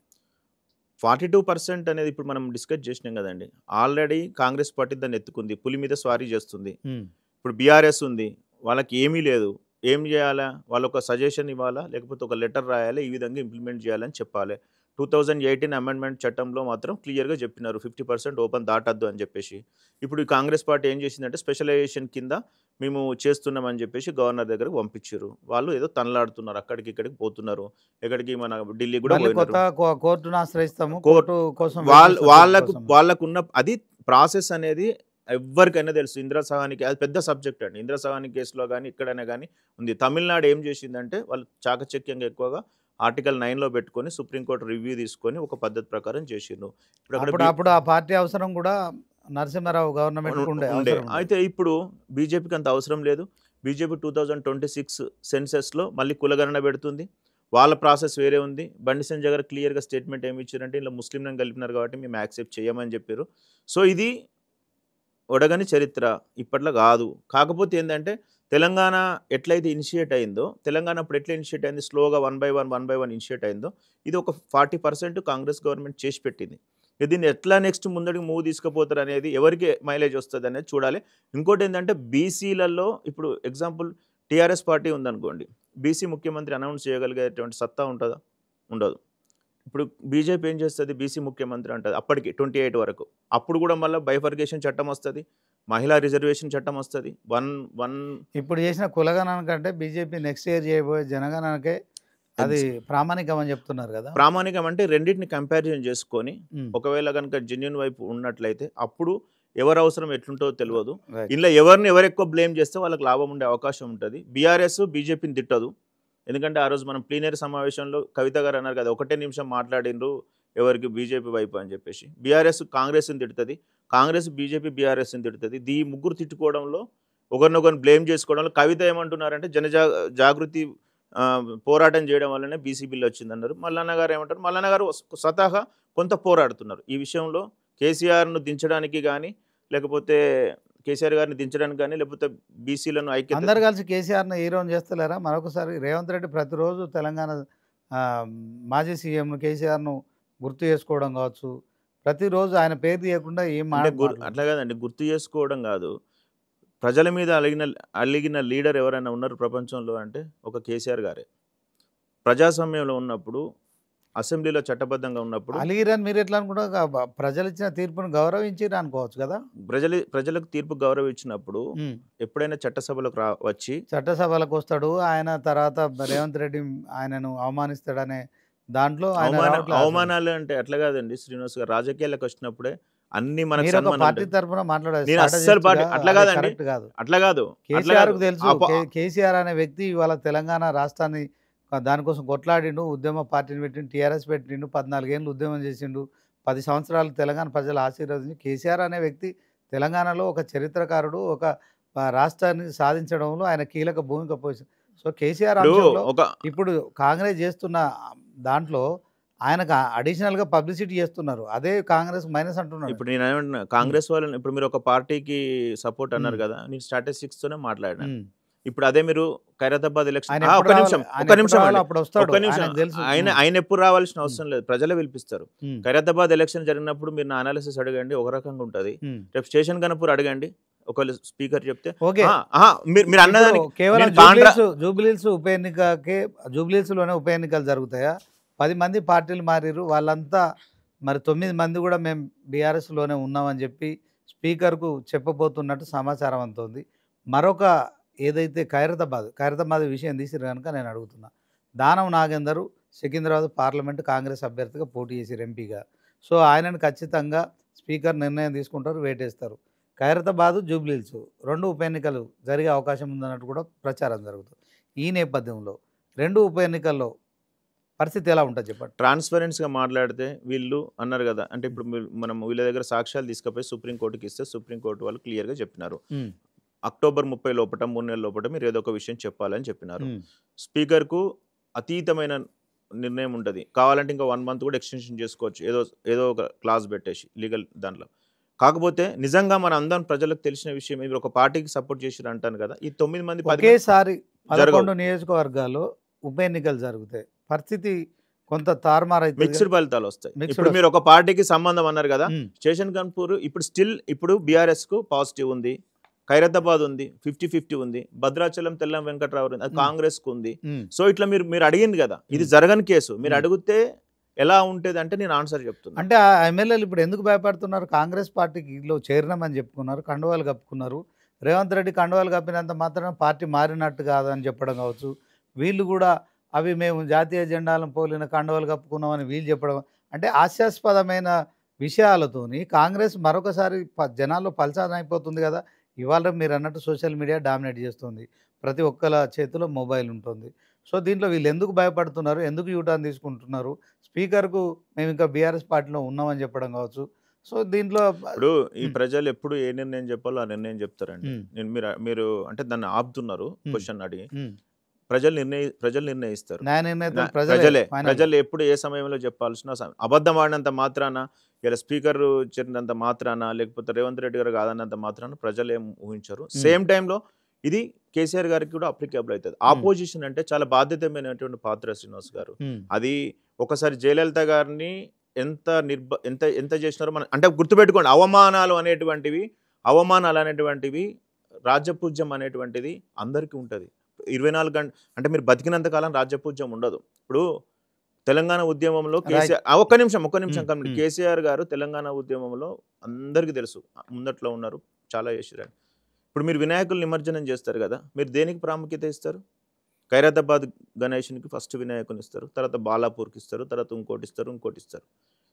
42% అనేది ఇప్పుడు మనం డిస్కస్ చేసినాం కదండి. ఆల్రెడీ కాంగ్రెస్ పార్టీ దాన్ని ఎత్తుకుంది, పులి మీద స్వారీ చేస్తుంది. ఇప్పుడు బీఆర్ఎస్ ఉంది, వాళ్ళకి ఏమీ లేదు. ఏం చేయాలా? వాళ్ళు ఒక సజెషన్ ఇవ్వాలా, లేకపోతే ఒక లెటర్ రాయాలి, ఈ విధంగా ఇంప్లిమెంట్ చేయాలని చెప్పాలి. 2018 అమెండ్మెంట్ చట్టంలో మాత్రం క్లియర్గా చెప్పినారు 50% ఓపెన్ దాటద్దు అని చెప్పేసి. ఇప్పుడు ఈ కాంగ్రెస్ పార్టీ ఏం చేసిందంటే స్పెషలైజేషన్ కింద మేము చేస్తున్నామని చెప్పేసి గవర్నర్ దగ్గరకు పంపించారు. వాళ్ళు ఏదో తనలాడుతున్నారు, అక్కడికి ఇక్కడికి పోతున్నారు. ఎక్కడికి మన ఢిల్లీ కూడా మళ్ళీ పోయినారు. కొత్త కోర్టును ఆశ్రయిస్తాము, కోర్టు కోర్టు కోసం వాళ్ళకున్న అది ప్రాసెస్ అనేది ఎవరికైనా తెలుసు. ఇందిరా సహానికి అది పెద్ద సబ్జెక్ట్ అండి. ఇందిరా సహాని కేసులో కానీ ఇక్కడైనా కానీ ఉంది. తమిళనాడు ఏం చేసిందంటే వాళ్ళు చాకచక్యంగా ఎక్కువగా ఆర్టికల్ 9లో పెట్టుకొని సుప్రీంకోర్టు రివ్యూ తీసుకొని ఒక పద్ధతి ప్రకారం చేసిండ్రు. అప్పుడు ఆ పార్టీ అవసరం కూడా నరసింహారావు గవర్నమెంట్ ఉండే. అయితే ఇప్పుడు బీజేపీకి అంత అవసరం లేదు. బీజేపీ 2026 సెన్సెస్లో మళ్ళీ కులగణన పెడుతుంది. వాళ్ళ ప్రాసెస్ వేరే ఉంది. బండి సంజయ్ గారు క్లియర్గా స్టేట్మెంట్ ఏమి ఇచ్చారంటే ఇలా ముస్లింలను కలిపినారు కాబట్టి మేము యాక్సెప్ట్ చేయమని చెప్పారు. సో ఇది ఒడగని చరిత్ర, ఇప్పట్లో కాదు. కాకపోతే ఏంటంటే తెలంగాణ ఎట్లయితే ఇనిషియేట్ అయిందో, తెలంగాణ అప్పుడు ఎట్లా ఇనిషియేట్ అయింది, స్లోగా 1 by 1 ఇనిషియేట్ అయిందో, ఇది ఒక 40% కాంగ్రెస్ గవర్నమెంట్ చేసి పెట్టింది. దీన్ని ఎట్లా నెక్స్ట్ ముందడికి మూవ్ తీసుకుపోతారు అనేది, ఎవరికి మైలేజ్ వస్తుంది అనేది చూడాలి. ఇంకోటి ఏంటంటే బీసీలలో ఇప్పుడు ఎగ్జాంపుల్ టీఆర్ఎస్ పార్టీ ఉందనుకోండి, బీసీ ముఖ్యమంత్రి అనౌన్స్ చేయగలిగేటువంటి సత్తా ఉంటుందా? ఉండదు. ఇప్పుడు బీజేపీ ఏం చేస్తుంది, బీసీ ముఖ్యమంత్రి అంటుంది అప్పటికి 28 వరకు. అప్పుడు కూడా మళ్ళీ బైఫర్గేషన్ చట్టం వస్తుంది, మహిళా రిజర్వేషన్ చట్టం వస్తుంది. ఇప్పుడు చేసిన కులగణన కంటే బీజేపీ నెక్స్ట్ ఇయర్ చేయబోయే జనగణనకే అది ప్రామాణికం అని చెప్తున్నారు కదా. ప్రామాణికం అంటే రెండింటిని కంపారిజన్ చేసుకొని ఒకవేళ కనుక జెన్యున్ వైపు ఉన్నట్లయితే అప్పుడు ఎవరు అవసరం ఎట్లుంటో తెలియదు. ఇలా ఎవరు ఎక్కువ బ్లేమ్ చేస్తే వాళ్ళకి లాభం ఉండే అవకాశం ఉంటుంది. బీఆర్ఎస్ బీజేపీని తిట్టదు. ఎందుకంటే ఆ రోజు మనం ప్లీనరీ సమావేశంలో కవిత గారు అన్నారు కదా, 1 నిమిషం మాట్లాడిండ్రు ఎవరికి బీజేపీ వైపు అని చెప్పేసి. బీఆర్ఎస్ కాంగ్రెస్ని తిడుతుంది, కాంగ్రెస్ బీజేపీ బీఆర్ఎస్ని తిడుతుంది. ఈ ముగ్గురు తిట్టుకోవడంలో ఒకరినొకరిని బ్లేమ్ చేసుకోవడంలో కవిత ఏమంటున్నారంటే జాగృతి పోరాటం చేయడం వల్లనే బీసీ బిల్లు వచ్చిందన్నారు. మల్లన్న గారు ఏమంటారు, మల్లన్న గారు స్వతహా కొంత పోరాడుతున్నారు ఈ విషయంలో. కేసీఆర్ను దించడానికి కానీ, లేకపోతే కేసీఆర్ గారిని దించడానికి కానీ, లేకపోతే బీసీలను ఐక్యత, అందరు కలిసి కేసీఆర్ను హీరోని చేస్తలేరా? మరొకసారి రేవంత్ రెడ్డి ప్రతిరోజు తెలంగాణ మాజీ సీఎంను కేసీఆర్ను గుర్తు చేసుకోవడం కావచ్చు, ప్రతిరోజు ఆయన పేరు తీయకుండా ఏం అట్లా కాదండి, గుర్తు చేసుకోవడం కాదు. ప్రజల మీద అలిగిన లీడర్ ఎవరైనా ఉన్నారు ప్రపంచంలో అంటే ఒక కేసీఆర్ గారే. ప్రజాస్వామ్యంలో ఉన్నప్పుడు, అసెంబ్లీలో చట్టబద్ధంగా ఉన్నప్పుడు అలిగిరని మీరు ఎట్లా అనుకుంటా, ప్రజలు ఇచ్చిన తీర్పును గౌరవించి అనుకోవచ్చు కదా. ప్రజలకు తీర్పు గౌరవించినప్పుడు ఎప్పుడైనా చట్టసభలకు వస్తాడు ఆయన, తర్వాత రేవంత్ రెడ్డి ఆయనను అవమానిస్తాడనే దాంట్లో అవమానాలు అంటే అట్లా కాదండి శ్రీనివాస్ గారు. రాజకీయాలకు వచ్చినప్పుడే అన్ని మనకి పార్టీ తరఫున మాట్లాడారు. అట్లా కాదు. తెలుసు కేసీఆర్ అనే వ్యక్తి ఇవాళ తెలంగాణ రాష్ట్రాన్ని దానికోసం కొట్లాడిండు, ఉద్యమ పార్టీని పెట్టిండు, టీఆర్ఎస్ పెట్టిండు, 14 ఏళ్ళు ఉద్యమం చేసిండు, 10 సంవత్సరాలు తెలంగాణ ప్రజలు ఆశీర్వదించి. కేసీఆర్ అనే వ్యక్తి తెలంగాణలో ఒక చరిత్రకారుడు, ఒక రాష్ట్రాన్ని సాధించడంలో ఆయన కీలక భూమిక పోషించారు. సో కేసీఆర్ ఇప్పుడు కాంగ్రెస్ చేస్తున్న దాంట్లో ఆయనకు అడిషనల్ గా పబ్లిసిటీ చేస్తున్నారు, అదే కాంగ్రెస్ మైనస్ అంటున్నారు. ఇప్పుడు నేను ఏమంటున్నా, కాంగ్రెస్ వాళ్ళని ఇప్పుడు మీరు ఒక పార్టీకి సపోర్ట్ అన్నారు కదా, నేను స్టాటిస్టిక్స్ తోనే మాట్లాడినాను. ఇప్పుడు అదే మీరు ఖైరతాబాద్ ఎలక్షన్, ఆయన ఎప్పుడు రావాల్సిన అవసరం లేదు, ప్రజలే పిలిపిస్తారు. ఖైరతాబాద్ ఎలక్షన్ జరిగినప్పుడు మీరు నా అనాలిసిస్ అడగండి, ఒక రకంగా ఉంటది. రేపు స్టేషన్ గణపూర్ అడగండి, ఒకవేళ స్పీకర్ చెప్తే మీరు అన్నదాన్ని కేవలం జూబ్లీహిల్స్ ఉప ఎన్నికకే, జూబ్లీహిల్స్ లోనే ఉప ఎన్నికలు జరుగుతాయా? 10 మంది పార్టీలు మారిరు, వాళ్ళంతా మరి 9 మంది కూడా మేము బీఆర్ఎస్ లోనే ఉన్నామని చెప్పి స్పీకర్కు చెప్పబోతున్నట్టు సమాచారం అంతోంది. మరొక ఏదైతే ఖైరతాబాద్ విషయం తీసిరు కనుక నేను అడుగుతున్నా, దానం నాగేందర్ సికింద్రాబాద్ పార్లమెంటు కాంగ్రెస్ అభ్యర్థిగా పోటీ చేసిరు ఎంపీగా. సో ఆయనను ఖచ్చితంగా స్పీకర్ నిర్ణయం తీసుకుంటారు, వేటేస్తారు. ఖైరతాబాద్ జూబ్లీహిల్స్ 2 ఉప ఎన్నికలు జరిగే అవకాశం ఉందన్నట్టు కూడా ప్రచారం జరుగుతుంది. ఈ నేపథ్యంలో 2 ఉప ఎన్నికల్లో పరిస్థితి ఎలా ఉంటుంది చెప్పండి. ట్రాన్స్పరెన్స్గా మాట్లాడితే వీళ్ళు అన్నారు కదా, అంటే ఇప్పుడు మనం వీళ్ళ దగ్గర సాక్ష్యాలు తీసుకుపోయి సుప్రీంకోర్టుకి ఇస్తే సుప్రీంకోర్టు వాళ్ళు క్లియర్గా చెప్పినారు, అక్టోబర్ 30 లోపల 3 నెలల లోపల మీరు ఏదో ఒక విషయం చెప్పాలని చెప్పినారు. స్పీకర్కు అతీతమైన నిర్ణయం ఉంటుంది, కావాలంటే ఇంకా 1 month కూడా ఎక్స్టెన్షన్ చేసుకోవచ్చు, ఏదో ఒక క్లాజ్ పెట్టేసి లీగల్ దాంట్లో. కాకపోతే నిజంగా మన అందరం ప్రజలకు తెలిసిన విషయం, మీరు ఒక పార్టీకి సపోర్ట్ చేసిరు అంటాను కదా, ఈ 9 మంది ఒకేసారి 11 నియోజకవర్గాల్లో ఉప ఎన్నికలు జరుగుతాయి. పరిస్థితి కొంత తారుమారైతుంది మిక్స్డ్ ఫలితాలు వస్తాయి. Mixed ఇప్పుడు మీరు ఒక పార్టీకి సంబంధం అన్నారు కదా, స్టేషన్ కన్పూర్ ఇప్పుడు బీఆర్ఎస్ కు పాజిటివ్ ఉంది, ఖైరతాబాద్ ఉంది, 50-50 ఉంది, భద్రాచలం తెల్లం వెంకట్రావు ఉంది, అది కాంగ్రెస్ కు ఉంది. సో ఇట్లా మీరు అడిగింది కదా, ఇది జరగని కేసు. మీరు అడిగితే ఎలా ఉంటుంది అంటే నేను ఆన్సర్ చెప్తున్నా. అంటే ఆ ఎమ్మెల్యేలు ఇప్పుడు ఎందుకు భయపడుతున్నారు? కాంగ్రెస్ పార్టీలో చేరినామని చెప్పుకున్నారు, కండువాలు కప్పుకున్నారు. రేవంత్ రెడ్డి కండువాలు కప్పినంత మాత్రం పార్టీ మారినట్టు కాదని చెప్పడం కావచ్చు. వీళ్ళు కూడా అవి మేము జాతీయ జెండాలను పోలిన కండువాలు కప్పుకున్నామని వీళ్ళు చెప్పడం, అంటే హాస్యాస్పదమైన విషయాలతోని కాంగ్రెస్ మరొకసారి జనాల్లో పల్సాన్ అయిపోతుంది కదా. ఇవాళ మీరు అన్నట్టు సోషల్ మీడియా డామినేట్ చేస్తుంది, ప్రతి ఒక్కల చేతిలో మొబైల్ ఉంటుంది. సో దీంట్లో వీళ్ళు ఎందుకు భయపడుతున్నారు, ఎందుకు యూటర్న్ తీసుకుంటున్నారు? స్పీకర్కు మేము ఇంకా బీఆర్ఎస్ పార్టీలో ఉన్నామని చెప్పడం కావచ్చు. సో దీంట్లో ఇప్పుడు ఈ ప్రజలు ఎప్పుడు ఏ నిర్ణయం చెప్పాలో ఆ నిర్ణయం చెప్తారండి. నేను మీరు అంటే దాన్ని ఆపుతున్నారు క్వశ్చన్ అడిగి. ప్రజలు నిర్ణయిస్తారు. ప్రజలు ఎప్పుడు ఏ సమయంలో చెప్పాల్సిన అబద్ధం ఆడినంత మాత్రాన, ఇలా స్పీకర్ చేరినంత మాత్రాన, లేకపోతే రేవంత్ రెడ్డి గారు కాదన్నంత మాత్రాన ప్రజలు ఏం ఊహించారు. సేమ్ టైంలో ఇది కేసీఆర్ గారికి కూడా అప్లికేబుల్ అవుతుంది. ఆపోజిషన్ అంటే చాలా బాధ్యతమైనటువంటి పాత్ర శ్రీనివాస్ గారు. అది ఒకసారి జయలలిత గారిని ఎంత ఎంత చేసినారో మనం అంటే గుర్తుపెట్టుకోండి. అవమానాలు అనేటువంటివి రాజ్యపూజ్యం అనేటువంటిది అందరికీ ఉంటుంది. 24 గంటలు అంటే మీరు బతికినంత కాలం రాజ్యపూజ్యం ఉండదు. ఇప్పుడు తెలంగాణ ఉద్యమంలో ఒక్క నిమిషం కేసీఆర్ గారు తెలంగాణ ఉద్యమంలో అందరికీ తెలుసు, ముందట్లో ఉన్నారు, చాలా చేసిరండి. ఇప్పుడు మీరు వినాయకులు నిమజ్జనం చేస్తారు కదా, మీరు దేనికి ప్రాముఖ్యత ఇస్తారు? ఖైరతాబాద్ గణేష్కి ఫస్ట్ వినాయకుని ఇస్తారు, తర్వాత బాలాపూర్కి ఇస్తారు, తర్వాత ఇంకోటి ఇస్తారు.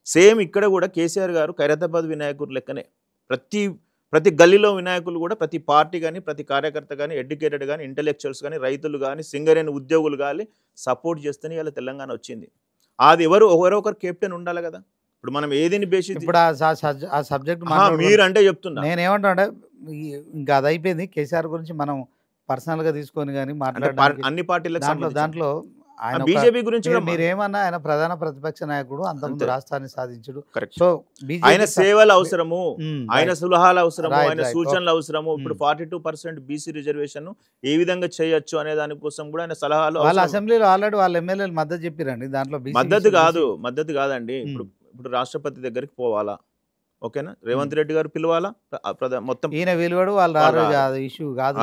సేమ్ ఇక్కడ కూడా కేసీఆర్ గారు ఖైరతాబాద్ వినాయకుడు లెక్కనే ప్రతి గల్లీలో వినాయకులు కూడా ప్రతి పార్టీ కానీ, ప్రతి కార్యకర్త కానీ, ఎడ్యుకేటెడ్ కానీ, ఇంటెలెక్చువల్స్ కానీ, రైతులు కానీ, సింగరేణి ఉద్యోగులు కానీ సపోర్ట్ చేస్తేనే ఇలా తెలంగాణ వచ్చింది. అది ఎవరో ఒకరు కెప్టెన్ ఉండాలి కదా. ఇప్పుడు మనం ఏదిని బేసి ఇప్పుడు ఆ సబ్జెక్ట్ మీరు అంటే చెప్తున్నా, నేనేమంటా అంటే ఇంకా అది అయిపోయింది. కేసీఆర్ గురించి మనం పర్సనల్ గా తీసుకొని కానీ మాట్లాడాలి అన్ని పార్టీలకు దాంట్లో బీజేపీ గురించి మీరేమన్నా ఆయన ప్రధాన ప్రతిపక్ష నాయకుడు, అంతకుముందు రాష్ట్రాన్ని సాధించుడు. సో ఆయన సేవలు అవసరము, ఆయన సలహాలు అవసరము, ఆయన సూచనలు అవసరము. ఇప్పుడు 42% బీసీ రిజర్వేషన్ ఏ విధంగా చేయొచ్చు అనే దానికోసం కూడా ఆయన సలహాలు. వాళ్ళ అసెంబ్లీలో ఆల్రెడీ వాళ్ళ ఎమ్మెల్యేలు మద్దతు చెప్పారండి. దాంట్లో మద్దతు కాదండి. ఇప్పుడు రాష్ట్రపతి దగ్గరికి పోవాలా, ఓకేనా? రేవంత్ రెడ్డి గారు పిలవాలా, మొత్తం ఈయన పిలువాడు, వాళ్ళు రారు, ఇష్యూ కాదు.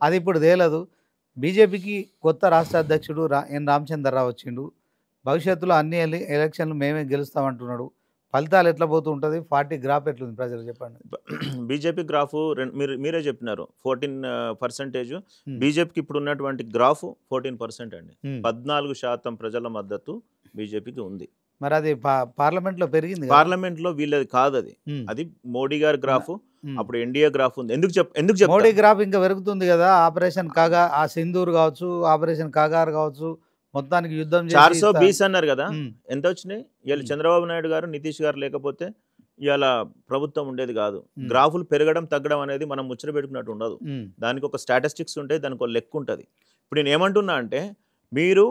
అది ఇప్పుడు తేలదు. బీజేపీకి కొత్త రాష్ట్ర అధ్యక్షుడు ఎన్ రామచంద్రరావు వచ్చిండు. భవిష్యత్తులో అన్ని ఎలక్షన్లు మేమే గెలుస్తామంటున్నాడు. ఫలితాలు ఎట్లా పోతూ ఉంటుంది? పార్టీ గ్రాఫ్ ఎట్లుంది ప్రజలు చెప్పండి. బీజేపీ గ్రాఫ్ మీరే చెప్పినారు 14%. బీజేపీకి ఇప్పుడు ఉన్నటువంటి గ్రాఫ్ 14% అండి. 14% ప్రజల మద్దతు బీజేపీకి ఉంది. మరి అది పార్లమెంట్ లో పెరిగింది. పార్లమెంట్ లో వీళ్ళది కాదు, అది మోడీ గారి గ్రాఫ్. అప్పుడు ఎన్డీఏ గ్రాఫ్ ఉంది. ఎందుకు మోడీ గ్రాఫ్ ఇంకా పెరుగుతుంది కదా. ఆపరేషన్ కాగా, ఆ సింధూర్ కావచ్చు, ఆపరేషన్ కాగార్ కావచ్చు, మొత్తానికి యుద్ధం 420 అన్నారు కదా, ఎంత వచ్చినాయి? ఇవాళ చంద్రబాబు నాయుడు గారు, నితీష్ గారు లేకపోతే ఇవాళ ప్రభుత్వం ఉండేది కాదు. గ్రాఫులు పెరగడం తగ్గడం అనేది మనం ముచ్చట పెట్టుకున్నట్టు ఉండదు. దానికి ఒక స్టాటిస్టిక్స్ ఉంటాయి, దానికి ఒక లెక్క ఉంటుంది. ఇప్పుడు నేను ఏమంటున్నా అంటే, మీరు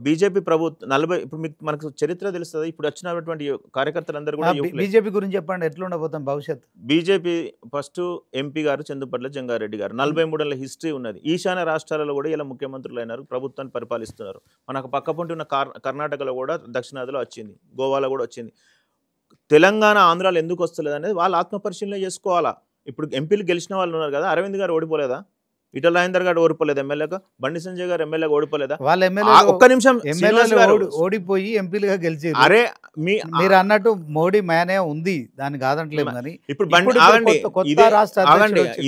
బీజేపీ ప్రభుత్వం 40 ఇప్పుడు మనకు చరిత్ర తెలుస్తుంది. ఇప్పుడు వచ్చినటువంటి కార్యకర్తలందరూ కూడా బీజేపీ గురించి చెప్పండి, ఎట్లా ఉండబోతాం భవిష్యత్తు? బీజేపీ ఫస్ట్ ఎంపీ గారు చందుపట్ల జంగారెడ్డి గారు, 43 ఏళ్ల హిస్టరీ ఉన్నది. ఈశాన్య రాష్ట్రాలలో కూడా ఇలా ముఖ్యమంత్రులు అయినారు, ప్రభుత్వాన్ని పరిపాలిస్తున్నారు. మనకు పక్కపొంటి ఉన్న కర్ణాటకలో కూడా, దక్షిణాదిలో వచ్చింది, గోవాలో కూడా వచ్చింది. తెలంగాణ, ఆంధ్రాలో ఎందుకు వస్తలేదు అనేది వాళ్ళు ఆత్మపరిశీలన చేసుకోవాలా. ఇప్పుడు ఎంపీలు గెలిచిన వాళ్ళు ఉన్నారు కదా, అరవింద్ గారు ఓడిపోలేదా? ఈటల రాజేందర్ గారు ఓడిపోలేదు ఎమ్మెల్యేగా, బండి సంజయ్ గారు ఎమ్మెల్యేగా ఓడిపోలేదా? వాళ్ళ ఒక్క నిమిషం, ఓడిపోయి ఎంపీలుగా గెలిచి. అరే మీరు అన్నట్టు మోడీ మేనే ఉంది, దాన్ని కాదంటలేదు. కానీ ఇప్పుడు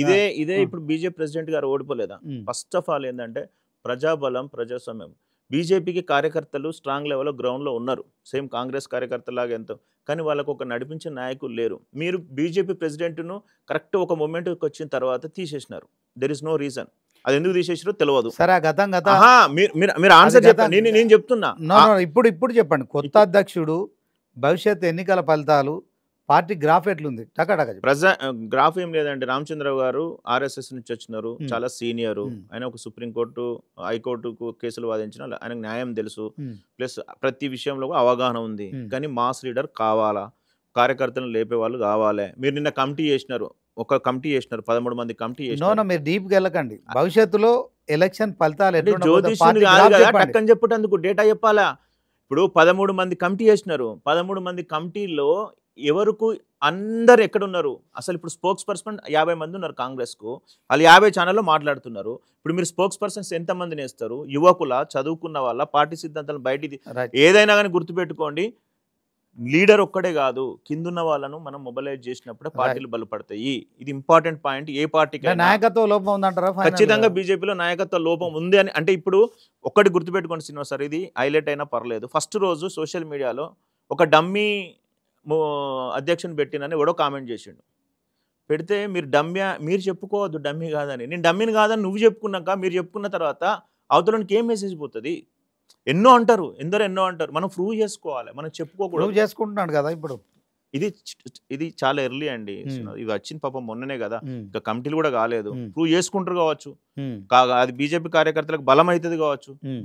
ఇదే ఇప్పుడు బీజేపీ ప్రెసిడెంట్ గారు ఓడిపోలేదా? ఫస్ట్ ఆఫ్ ఆల్ ఏంటంటే ప్రజాబలం, ప్రజాస్వామ్యం. బీజేపీకి కార్యకర్తలు స్ట్రాంగ్ లెవెల్లో గ్రౌండ్లో ఉన్నారు, సేమ్ కాంగ్రెస్ కార్యకర్తలాగా ఎంతో. కానీ వాళ్ళకు ఒక నడిపించే నాయకులు లేరు. మీరు బీజేపీ ప్రెసిడెంట్ను కరెక్ట్ ఒక మూమెంట్కి వచ్చిన తర్వాత తీసేసినారు. There is no reason. అది ఎందుకు తీసేసారో తెలియదు. సరే, మీరు ఆన్సర్ చెప్పండి, నేను చెప్తున్నా. ఇప్పుడు చెప్పండి, కొత్త అధ్యక్షుడు, భవిష్యత్ ఎన్నికల ఫలితాలు, పార్టీ గ్రాఫ్ ఎట్లుంది? గ్రాఫ్ ఏం లేదండి. రామచంద్రరావు గారు RSS నుంచి వచ్చినారు, చాలా సీనియరు. ఆయన ఒక సుప్రీంకోర్టు, హైకోర్టుకు కేసులు వాదించిన, ఆయనకు న్యాయం తెలుసు, ప్లస్ ప్రతి విషయంలో అవగాహన ఉంది. కానీ మాస్ లీడర్ కావాలా, కార్యకర్తలను లేపే వాళ్ళు కావాలి. మీరు నిన్న కమిటీ చేసినారు, 13 మంది కమిటీ చేసినారు. మీరు డీప్కి వెళ్ళకండి. భవిష్యత్తులో ఎలక్షన్ ఫలితాలు అంటే ఎట్లుండబోతే జ్యోతిష్యుని పార్టీ కాదు గ్రాఫ్ కదా చెప్పండి. టక్కని చెప్పేటందుకు డేటా చెప్పాలా. ఇప్పుడు 13 మంది కమిటీ చేసినారు. 13 మంది కమిటీలో ఎవరికి అందరు ఎక్కడున్నారు? అసలు ఇప్పుడు స్పోక్స్ పర్సన్ 50 మంది ఉన్నారు కాంగ్రెస్కు. వాళ్ళు 50 ఛానల్లో మాట్లాడుతున్నారు. ఇప్పుడు మీరు స్పోక్స్ పర్సన్స్ ఎంతమందిని వేస్తారు? యువకుల, చదువుకున్న వాళ్ళ, పార్టీ సిద్ధాంతాలను బయటికి రైట్. ఏదైనా కానీ గుర్తుపెట్టుకోండి, లీడర్ ఒక్కడే కాదు, కిందున్న వాళ్ళను మనం మొబిలైజ్ చేసినప్పుడే పార్టీలు బలపడతాయి. ఇది ఇంపార్టెంట్ పాయింట్. ఏ పార్టీకి అంటే నాయకత్వ లోపం ఉందంటారా final గా? ఖచ్చితంగా బీజేపీలో నాయకత్వ లోపం ఉంది అని. అంటే ఇప్పుడు ఒక్కటి గుర్తుపెట్టుకోండి శ్రీనివాస్ సార్, ఇది హైలైట్ అయినా పర్లేదు. ఫస్ట్ రోజు సోషల్ మీడియాలో ఒక డమ్మీ అధ్యక్షుని పెట్టినని ఎవడో కామెంట్ చేసిండు. పెడితే మీరు డమ్మీ, మీరు చెప్పుకోవద్దు డమ్మీ కాదని. నేను డమ్మీని కాదని నువ్వు చెప్పుకున్నాక, మీరు చెప్పుకున్న తర్వాత అవతలకి ఏం మెసేజ్ పోతుంది? ఎన్నో అంటారు, ఎన్నో అంటారు. మనం ప్రూవ్ చేసుకోవాలి, మనం చెప్పుకోకూడదు. ప్రూవ్ చేసుకుంటున్నాడు కదా ఇప్పుడు. ఇది చాలా ఎర్లీ అండి. ఇది వచ్చిన పాపం మొన్ననే కదా, ఉమ్, ఇంకా కమిటీలు కూడా కాలేదు. ఉమ్, ప్రూవ్ చేసుకుంటారు కావచ్చు, ఉమ్, అది బీజేపీ కార్యకర్తలకు బలం అవుతుంది కావచ్చు. ఉమ్,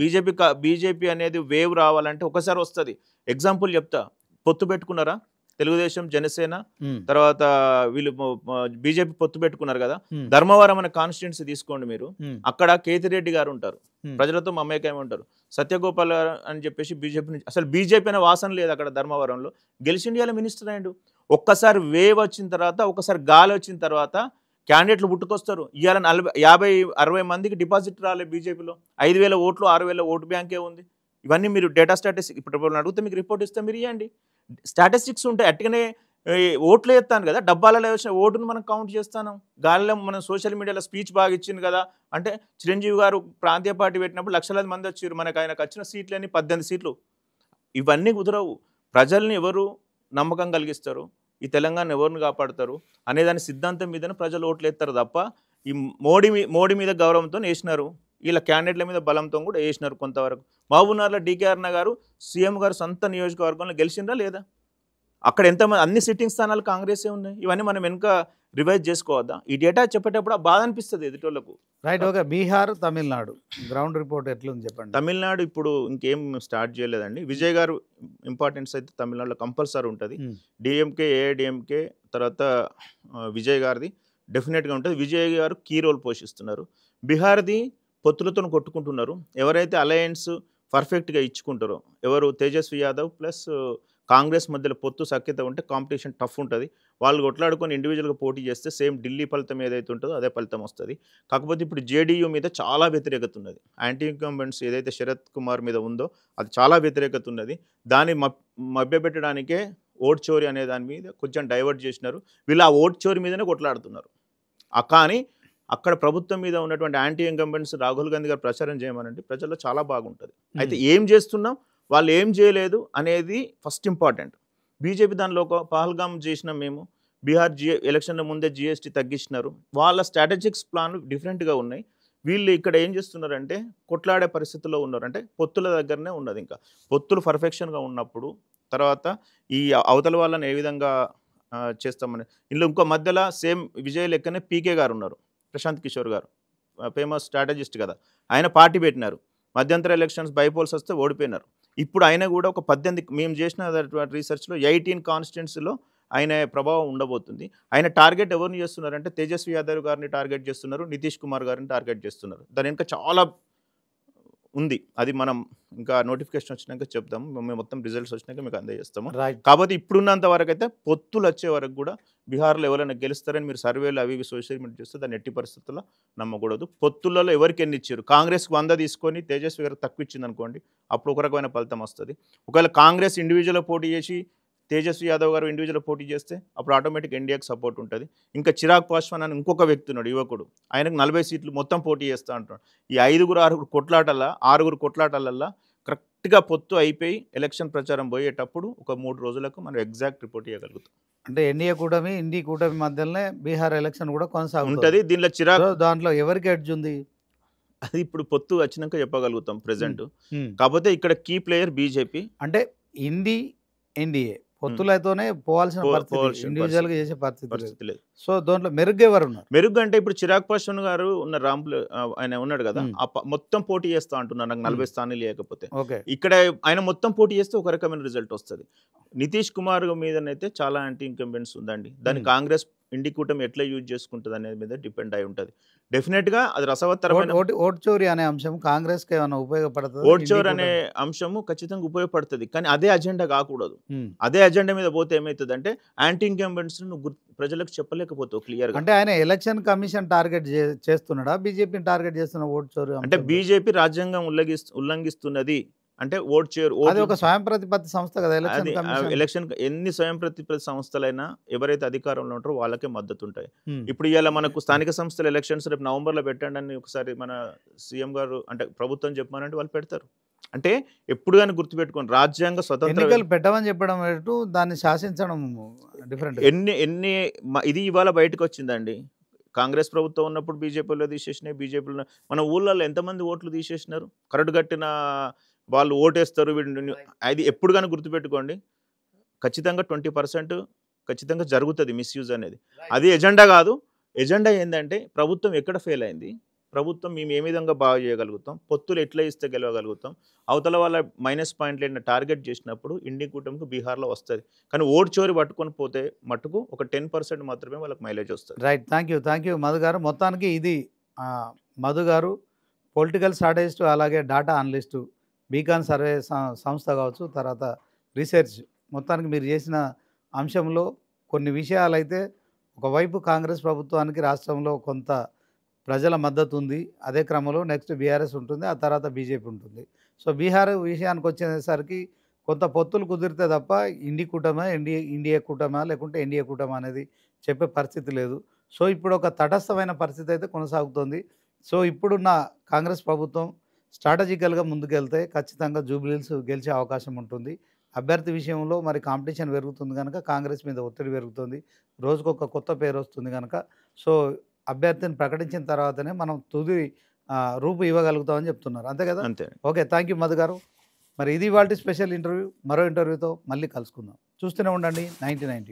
బీజేపీ అనేది వేవ్ రావాలంటే ఒకసారి వస్తుంది. ఎగ్జాంపుల్ చెప్తా. పొత్తు పెట్టుకున్నారా తెలుగుదేశం, జనసేన, ఉమ్, తర్వాత వీళ్ళు బీజేపీ పొత్తు పెట్టుకున్నారు కదా. ఉమ్, ధర్మవరం అనే కాన్స్టిట్యున్సీ తీసుకోండి మీరు. ఉమ్, అక్కడ కేతిరెడ్డి గారు ఉంటారు, ఉమ్, ప్రజలతో మమేకమై ఉంటారు. సత్యగోపాల్ గారు అని చెప్పేసి బీజేపీ నుంచి, అసలు బీజేపీ అనే వాసన లేదు అక్కడ ధర్మవరంలో. గెలిచి ఇండియాలో మినిస్టర్ అయ్యాడు. ఒక్కసారి వేవ్ వచ్చిన తర్వాత, ఒక్కసారి గాలి వచ్చిన తర్వాత క్యాండిడేట్లు పుట్టుకొస్తారు. ఇవాళ 50-60 మందికి డిపాజిట్ రాలేదు బీజేపీలో. 5,000 ఓట్లు, 6,000 ఓటు బ్యాంకే ఉంది. ఇవన్నీ మీరు డేటా స్టాటిస్టిక్స్ ఇప్పుడు అడిగితే మీకు రిపోర్ట్ ఇస్తే మీరు ఇవ్వండి. స్టాటిస్టిక్స్ ఉంటాయి. అట్టుగానే ఓట్లు వేస్తాను కదా, డబ్బాలలో వచ్చిన ఓటును మనం కౌంట్ చేస్తాను. గాలిలో మనం సోషల్ మీడియాలో స్పీచ్ బాగా ఇచ్చింది కదా అంటే, చిరంజీవి గారు ప్రాంతీయ పార్టీ పెట్టినప్పుడు లక్షలాది మంది వచ్చారు. మనకు ఆయనకు వచ్చిన సీట్లని 18 సీట్లు. ఇవన్నీ కుదరవు. ప్రజల్ని ఎవరు నమ్మకం కలిగిస్తారు, ఈ తెలంగాణ ఎవరిని కాపాడతారు అనేదాని సిద్ధాంతం మీదనే ప్రజలు ఓట్లు వేస్తారు తప్ప, ఈ మోడీ మీద గౌరవంతో వేసినారు. వీళ్ళ క్యాండిడేట్ల మీద బలంతో కూడా వేసినారు కొంతవరకు. మహబూబ్నగర్లో డీకే అరుణ గారు సీఎం గారు సొంత నియోజకవర్గంలో గెలిచిందా లేదా? అక్కడ ఎంతమంది, అన్ని సిట్టింగ్ స్థానాలు కాంగ్రెసే ఉన్నాయి. ఇవన్నీ మనం వెనుక రివైజ్ చేసుకోవద్దా? ఈ డేటా చెప్పేటప్పుడు బాధ అనిపిస్తుంది ఎదుటోళ్ళకు. Right. Okay. Bihar, Tamil Nadu ground report ఎట్లుంది చెప్పండి. తమిళనాడు ఇప్పుడు ఇంకేం స్టార్ట్ చేయలేదండి. విజయ్ గారు ఇంపార్టెన్స్ అయితే తమిళనాడులో కంపల్సరీ ఉంటుంది. డిఎంకే, ఏఐడిఎంకే తర్వాత విజయ్ గారిది డెఫినెట్గా ఉంటుంది. విజయ్ గారు కీ రోల్ పోషిస్తున్నారు. బీహార్ది పొత్తులతో కొట్టుకుంటున్నారు. ఎవరైతే అలయన్స్ పర్ఫెక్ట్గా ఇచ్చుకుంటారో, ఎవరు తేజస్వి యాదవ్ ప్లస్ కాంగ్రెస్ మధ్యలో పొత్తు సఖ్యత ఉంటే కాంపిటీషన్ టఫ్ ఉంటుంది. వాళ్ళు కొట్లాడుకొని ఇండివిజువల్గా పోటీ చేస్తే సేమ్ ఢిల్లీ ఫలితం ఏదైతే ఉంటుందో అదే ఫలితం వస్తుంది. కాకపోతే ఇప్పుడు జేడీయూ మీద చాలా వ్యతిరేకత ఉన్నది. యాంటీ ఇన్కంబెంట్స్ ఏదైతే శరత్ కుమార్ మీద ఉందో అది చాలా వ్యతిరేకత ఉన్నది. దాన్ని మభ్యపెట్టడానికే ఓట్ చోరీ అనే దాని మీద కొంచెం డైవర్ట్ చేసినారు. వీళ్ళు ఆ ఓట్ చోరీ మీదనే కొట్లాడుతున్నారు. కానీ అక్కడ ప్రభుత్వం మీద ఉన్నటువంటి యాంటీ ఇన్కంబెంట్స్ రాహుల్ గాంధీ గారు ప్రచారం చేయమనండి, ప్రజల్లో చాలా బాగుంటుంది. అయితే ఏం చేస్తున్నాం, వాళ్ళు ఏం చేయలేదు అనేది ఫస్ట్ ఇంపార్టెంట్. బీజేపీ దానిలో ఒక పహల్గామ్ చేసినాం మేము. బీహార్ ఎలక్షన్ల ముందే జీఎస్టీ తగ్గించినారు. వాళ్ళ స్ట్రాటజిక్స్ ప్లాన్ డిఫరెంట్గా ఉన్నాయి. వీళ్ళు ఇక్కడ ఏం చేస్తున్నారంటే కొట్లాడే పరిస్థితుల్లో ఉన్నారు. అంటే పొత్తుల దగ్గరనే ఉన్నది. ఇంకా పొత్తులు పర్ఫెక్షన్గా ఉన్నప్పుడు తర్వాత ఈ అవతల వాళ్ళని ఏ విధంగా చేస్తామని. ఇందులో ఇంకో మధ్యలో సేమ్ విజయ్ లెక్కనే పీకే గారు ఉన్నారు, ప్రశాంత్ కిషోర్ గారు, ఫేమస్ స్ట్రాటజిస్ట్ కదా. ఆయన పార్టీ పెట్టినారు. మధ్యంతర ఎలక్షన్స్ బైపోల్స్ వస్తే ఓడిపోయినారు. ఇప్పుడు ఆయన కూడా ఒక 18 మేము చేసిన రీసెర్చ్లో 18 కాన్స్టిట్యున్సీలో ఆయన ప్రభావం ఉండబోతుంది. ఆయన టార్గెట్ ఎవరిని చేస్తున్నారంటే తేజస్వి యాదవ్ గారిని టార్గెట్ చేస్తున్నారు, నితీష్ కుమార్ గారిని టార్గెట్ చేస్తున్నారు. దాని ఇంకా చాలా ఉంది. అది మనం ఇంకా నోటిఫికేషన్ వచ్చినాక చెప్తాము. మేము మొత్తం రిజల్ట్స్ వచ్చినాక మీకు అందజేస్తాము. కాబట్టి ఇప్పుడున్నంత వరకు అయితే పొత్తులు వచ్చే వరకు కూడా బీహార్లో ఎవరైనా గెలుస్తారని మీరు సర్వేలు అవి సోషల్ మీడియా చేస్తే దాన్ని ఎట్టి పరిస్థితుల్లో నమ్మకూడదు. పొత్తులలో ఎవరికి ఎన్ని ఇచ్చారు, కాంగ్రెస్కి 100 తీసుకొని తేజస్వి గారికి తక్కువ ఇచ్చింది అనుకోండి, అప్పుడు ఒక రకమైన ఫలితం వస్తుంది. ఒకవేళ కాంగ్రెస్ ఇండివిజువల్ పోటీ చేసి తేజస్వి యాదవ్ గారు ఇండివిజువల్ పోటీ చేస్తే అప్పుడు ఆటోమేటిక్ ఎన్డీఏకి సపోర్ట్ ఉంటుంది. ఇంకా చిరాగ్ పాస్వాన్ అని ఇంకొక వ్యక్తి ఉన్నాడు, యువకుడు. ఆయనకు 40 సీట్లు మొత్తం పోటీ చేస్తూ అంటున్నాడు. ఈ 5-6 కొట్లాటలల్లా కరెక్ట్గా పొత్తు అయిపోయి ఎలక్షన్ ప్రచారం పోయేటప్పుడు ఒక 3 రోజులకు మనం ఎగ్జాక్ట్ రిపోర్ట్ చేయగలుగుతాం. అంటే ఎన్డీఏ కూటమి, ఇండి కూటమి మధ్యలోనే బీహార్ ఎలక్షన్ కూడా కొనసాగుతుంది. దీనిలో చిరాగ్, దాంట్లో ఎవరికి ఎడ్జ్ ఉంది అది ఇప్పుడు పొత్తు వచ్చినాక చెప్పగలుగుతాం ప్రెసెంట్. కాకపోతే ఇక్కడ కీ ప్లేయర్ బీజేపీ. అంటే ఎన్డీఏ పొత్తులతోనే పోవాల్సిన పరిస్థితి, ఇండివిజువల్ గా చేసే పరిస్థితి లేదు. సో దాంట్లో మెరుగ్గా ఎవరు ఉన్నారు? మెరుగ్గా అంటే ఇప్పుడు చిరాగ్ పాస్వాన్ గారు ఉన్న ఆయన ఉన్నాడు కదా, మొత్తం పోటీ చేస్తా అంటున్నారు. నాకు 40 స్థానాలు లేకపోతే ఇక్కడ ఆయన మొత్తం పోటీ చేస్తే ఒక రకమైన రిజల్ట్ వస్తుంది. నితీష్ కుమార్ మీదనైతే చాలా యాంటీ ఇన్కంబెంట్స్ ఉందండి. దాన్ని కాంగ్రెస్ ఇండి కూటమి ఎట్లా యూజ్ చేసుకుంటుంది అనేది మీద డిపెండ్ అయి ఉంటుంది. డెఫినెట్గా అది రసవత్తరమైన ఓటు చోరీ అనే అంశం కాంగ్రెస్కి ఏమైనా ఉపయోగపడుతుంది? ఓట్ చోర్ అనే అంశము ఖచ్చితంగా ఉపయోగపడుతుంది, కానీ అదే అజెండా కాకూడదు. అదే అజెండా మీద పోతే ఏమవుతుంది అంటే యాంటీ ఇంకంబెంట్స్ నువ్వు ప్రజలకు చెప్పలేకపోతావు క్లియర్గా. అంటే ఆయన ఎలక్షన్ కమిషన్ టార్గెట్ చేస్తున్నాడా, బీజేపీని టార్గెట్ చేస్తున్న ఓటు చోరీ? అంటే బీజేపీ రాజ్యాంగం ఉల్లంఘిస్తున్నది అంటే ఓట్ చోర్. అది ఒక స్వయం ప్రతిపత్తి సంస్థ కదా ఎలక్షన్ కమిషన్. ఎలక్షన్ ఎన్ని స్వయం ప్రతిపత్తి సంస్థలైనా ఎవరైతే అధికారంలో ఉంటారో వాళ్ళకే మద్దతు ఉంటాయి. ఇప్పుడు ఇవాళ మనకు స్థానిక సంస్థల ఎలక్షన్స్ రేపు నవంబర్లో పెట్టండి అని ఒకసారి మన సీఎం గారు అంటే ప్రభుత్వం చెప్పానంటే వాళ్ళు పెడతారు. అంటే ఎప్పుడు కానీ గుర్తుపెట్టుకోండి, రాజ్యాంగ స్వతంత్ర ఎన్నికలు పెట్టమని చెప్పడం ఏంటో, దాన్ని శాసించడం డిఫరెంట్. ఇది ఇవాళ బయటకు వచ్చిందండి. కాంగ్రెస్ ప్రభుత్వం ఉన్నప్పుడు బీజేపీలో తీసేసినాయి, బీజేపీలో మన ఊళ్ళల్లో ఎంతమంది ఓట్లు తీసేసినారు, కరడు కట్టిన వాళ్ళు ఓటేస్తారు. అది ఎప్పుడు కానీ గుర్తుపెట్టుకోండి, ఖచ్చితంగా 20% ఖచ్చితంగా జరుగుతుంది మిస్యూజ్ అనేది. అది ఎజెండా కాదు. ఎజెండా ఏంటంటే ప్రభుత్వం ఎక్కడ ఫెయిల్ అయింది, ప్రభుత్వం మేము ఏ విధంగా బాగా చేయగలుగుతాం, పొత్తులు ఎట్లా ఇస్తే గెలవగలుగుతాం, అవతల వాళ్ళ మైనస్ పాయింట్లు టార్గెట్ చేసినప్పుడు ఇండి కూటమికి బీహార్లో వస్తుంది. కానీ ఓటు చోరీ పట్టుకొని పోతే మటుకు ఒక 10% మాత్రమే వాళ్ళకి మైలేజ్ వస్తుంది. రైట్, థ్యాంక్ యూ మధు గారు. మొత్తానికి ఇది మధు గారు పొలిటికల్ స్ట్రాటజిస్టు, అలాగే డాటా అనలిస్టు, బీకాన్ సర్వే సంస్థ కావచ్చు, తర్వాత రీసెర్చ్. మొత్తానికి మీరు చేసిన అంశంలో కొన్ని విషయాలైతే, ఒకవైపు కాంగ్రెస్ ప్రభుత్వానికి రాష్ట్రంలో కొంత ప్రజల మద్దతు ఉంది, అదే క్రమంలో నెక్స్ట్ బీఆర్ఎస్ ఉంటుంది, ఆ తర్వాత బీజేపీ ఉంటుంది. సో బీహార్ విషయానికి వచ్చేసరికి కొంత పొత్తులు కుదిరితే తప్ప ఇండి కూటమా, ఇండియా కూటమా లేకుంటే ఎన్డీఏ కూటమా అనేది చెప్పే పరిస్థితి లేదు. సో ఇప్పుడు ఒక తటస్థమైన పరిస్థితి అయితే కొనసాగుతుంది. సో ఇప్పుడున్న కాంగ్రెస్ ప్రభుత్వం స్ట్రాటజికల్గా ముందుకెళ్తే ఖచ్చితంగా జూబ్లీహిల్స్ గెలిచే అవకాశం ఉంటుంది. అభ్యర్థి విషయంలో మరి కాంపిటీషన్ పెరుగుతుంది కనుక కాంగ్రెస్ మీద ఒత్తిడి పెరుగుతుంది, రోజుకొక కొత్త పేరు వస్తుంది కనుక. సో అభ్యర్థిని ప్రకటించిన తర్వాతనే మనం తుది రూపు ఇవ్వగలుగుతామని చెప్తున్నారు, అంతే కదా? అంతే. ఓకే, థ్యాంక్ యూ మధు గారు. మరి ఇది ఇవాల్టి స్పెషల్ ఇంటర్వ్యూ. మరో ఇంటర్వ్యూతో మళ్ళీ కలుసుకుందాం. చూస్తూనే ఉండండి 9090.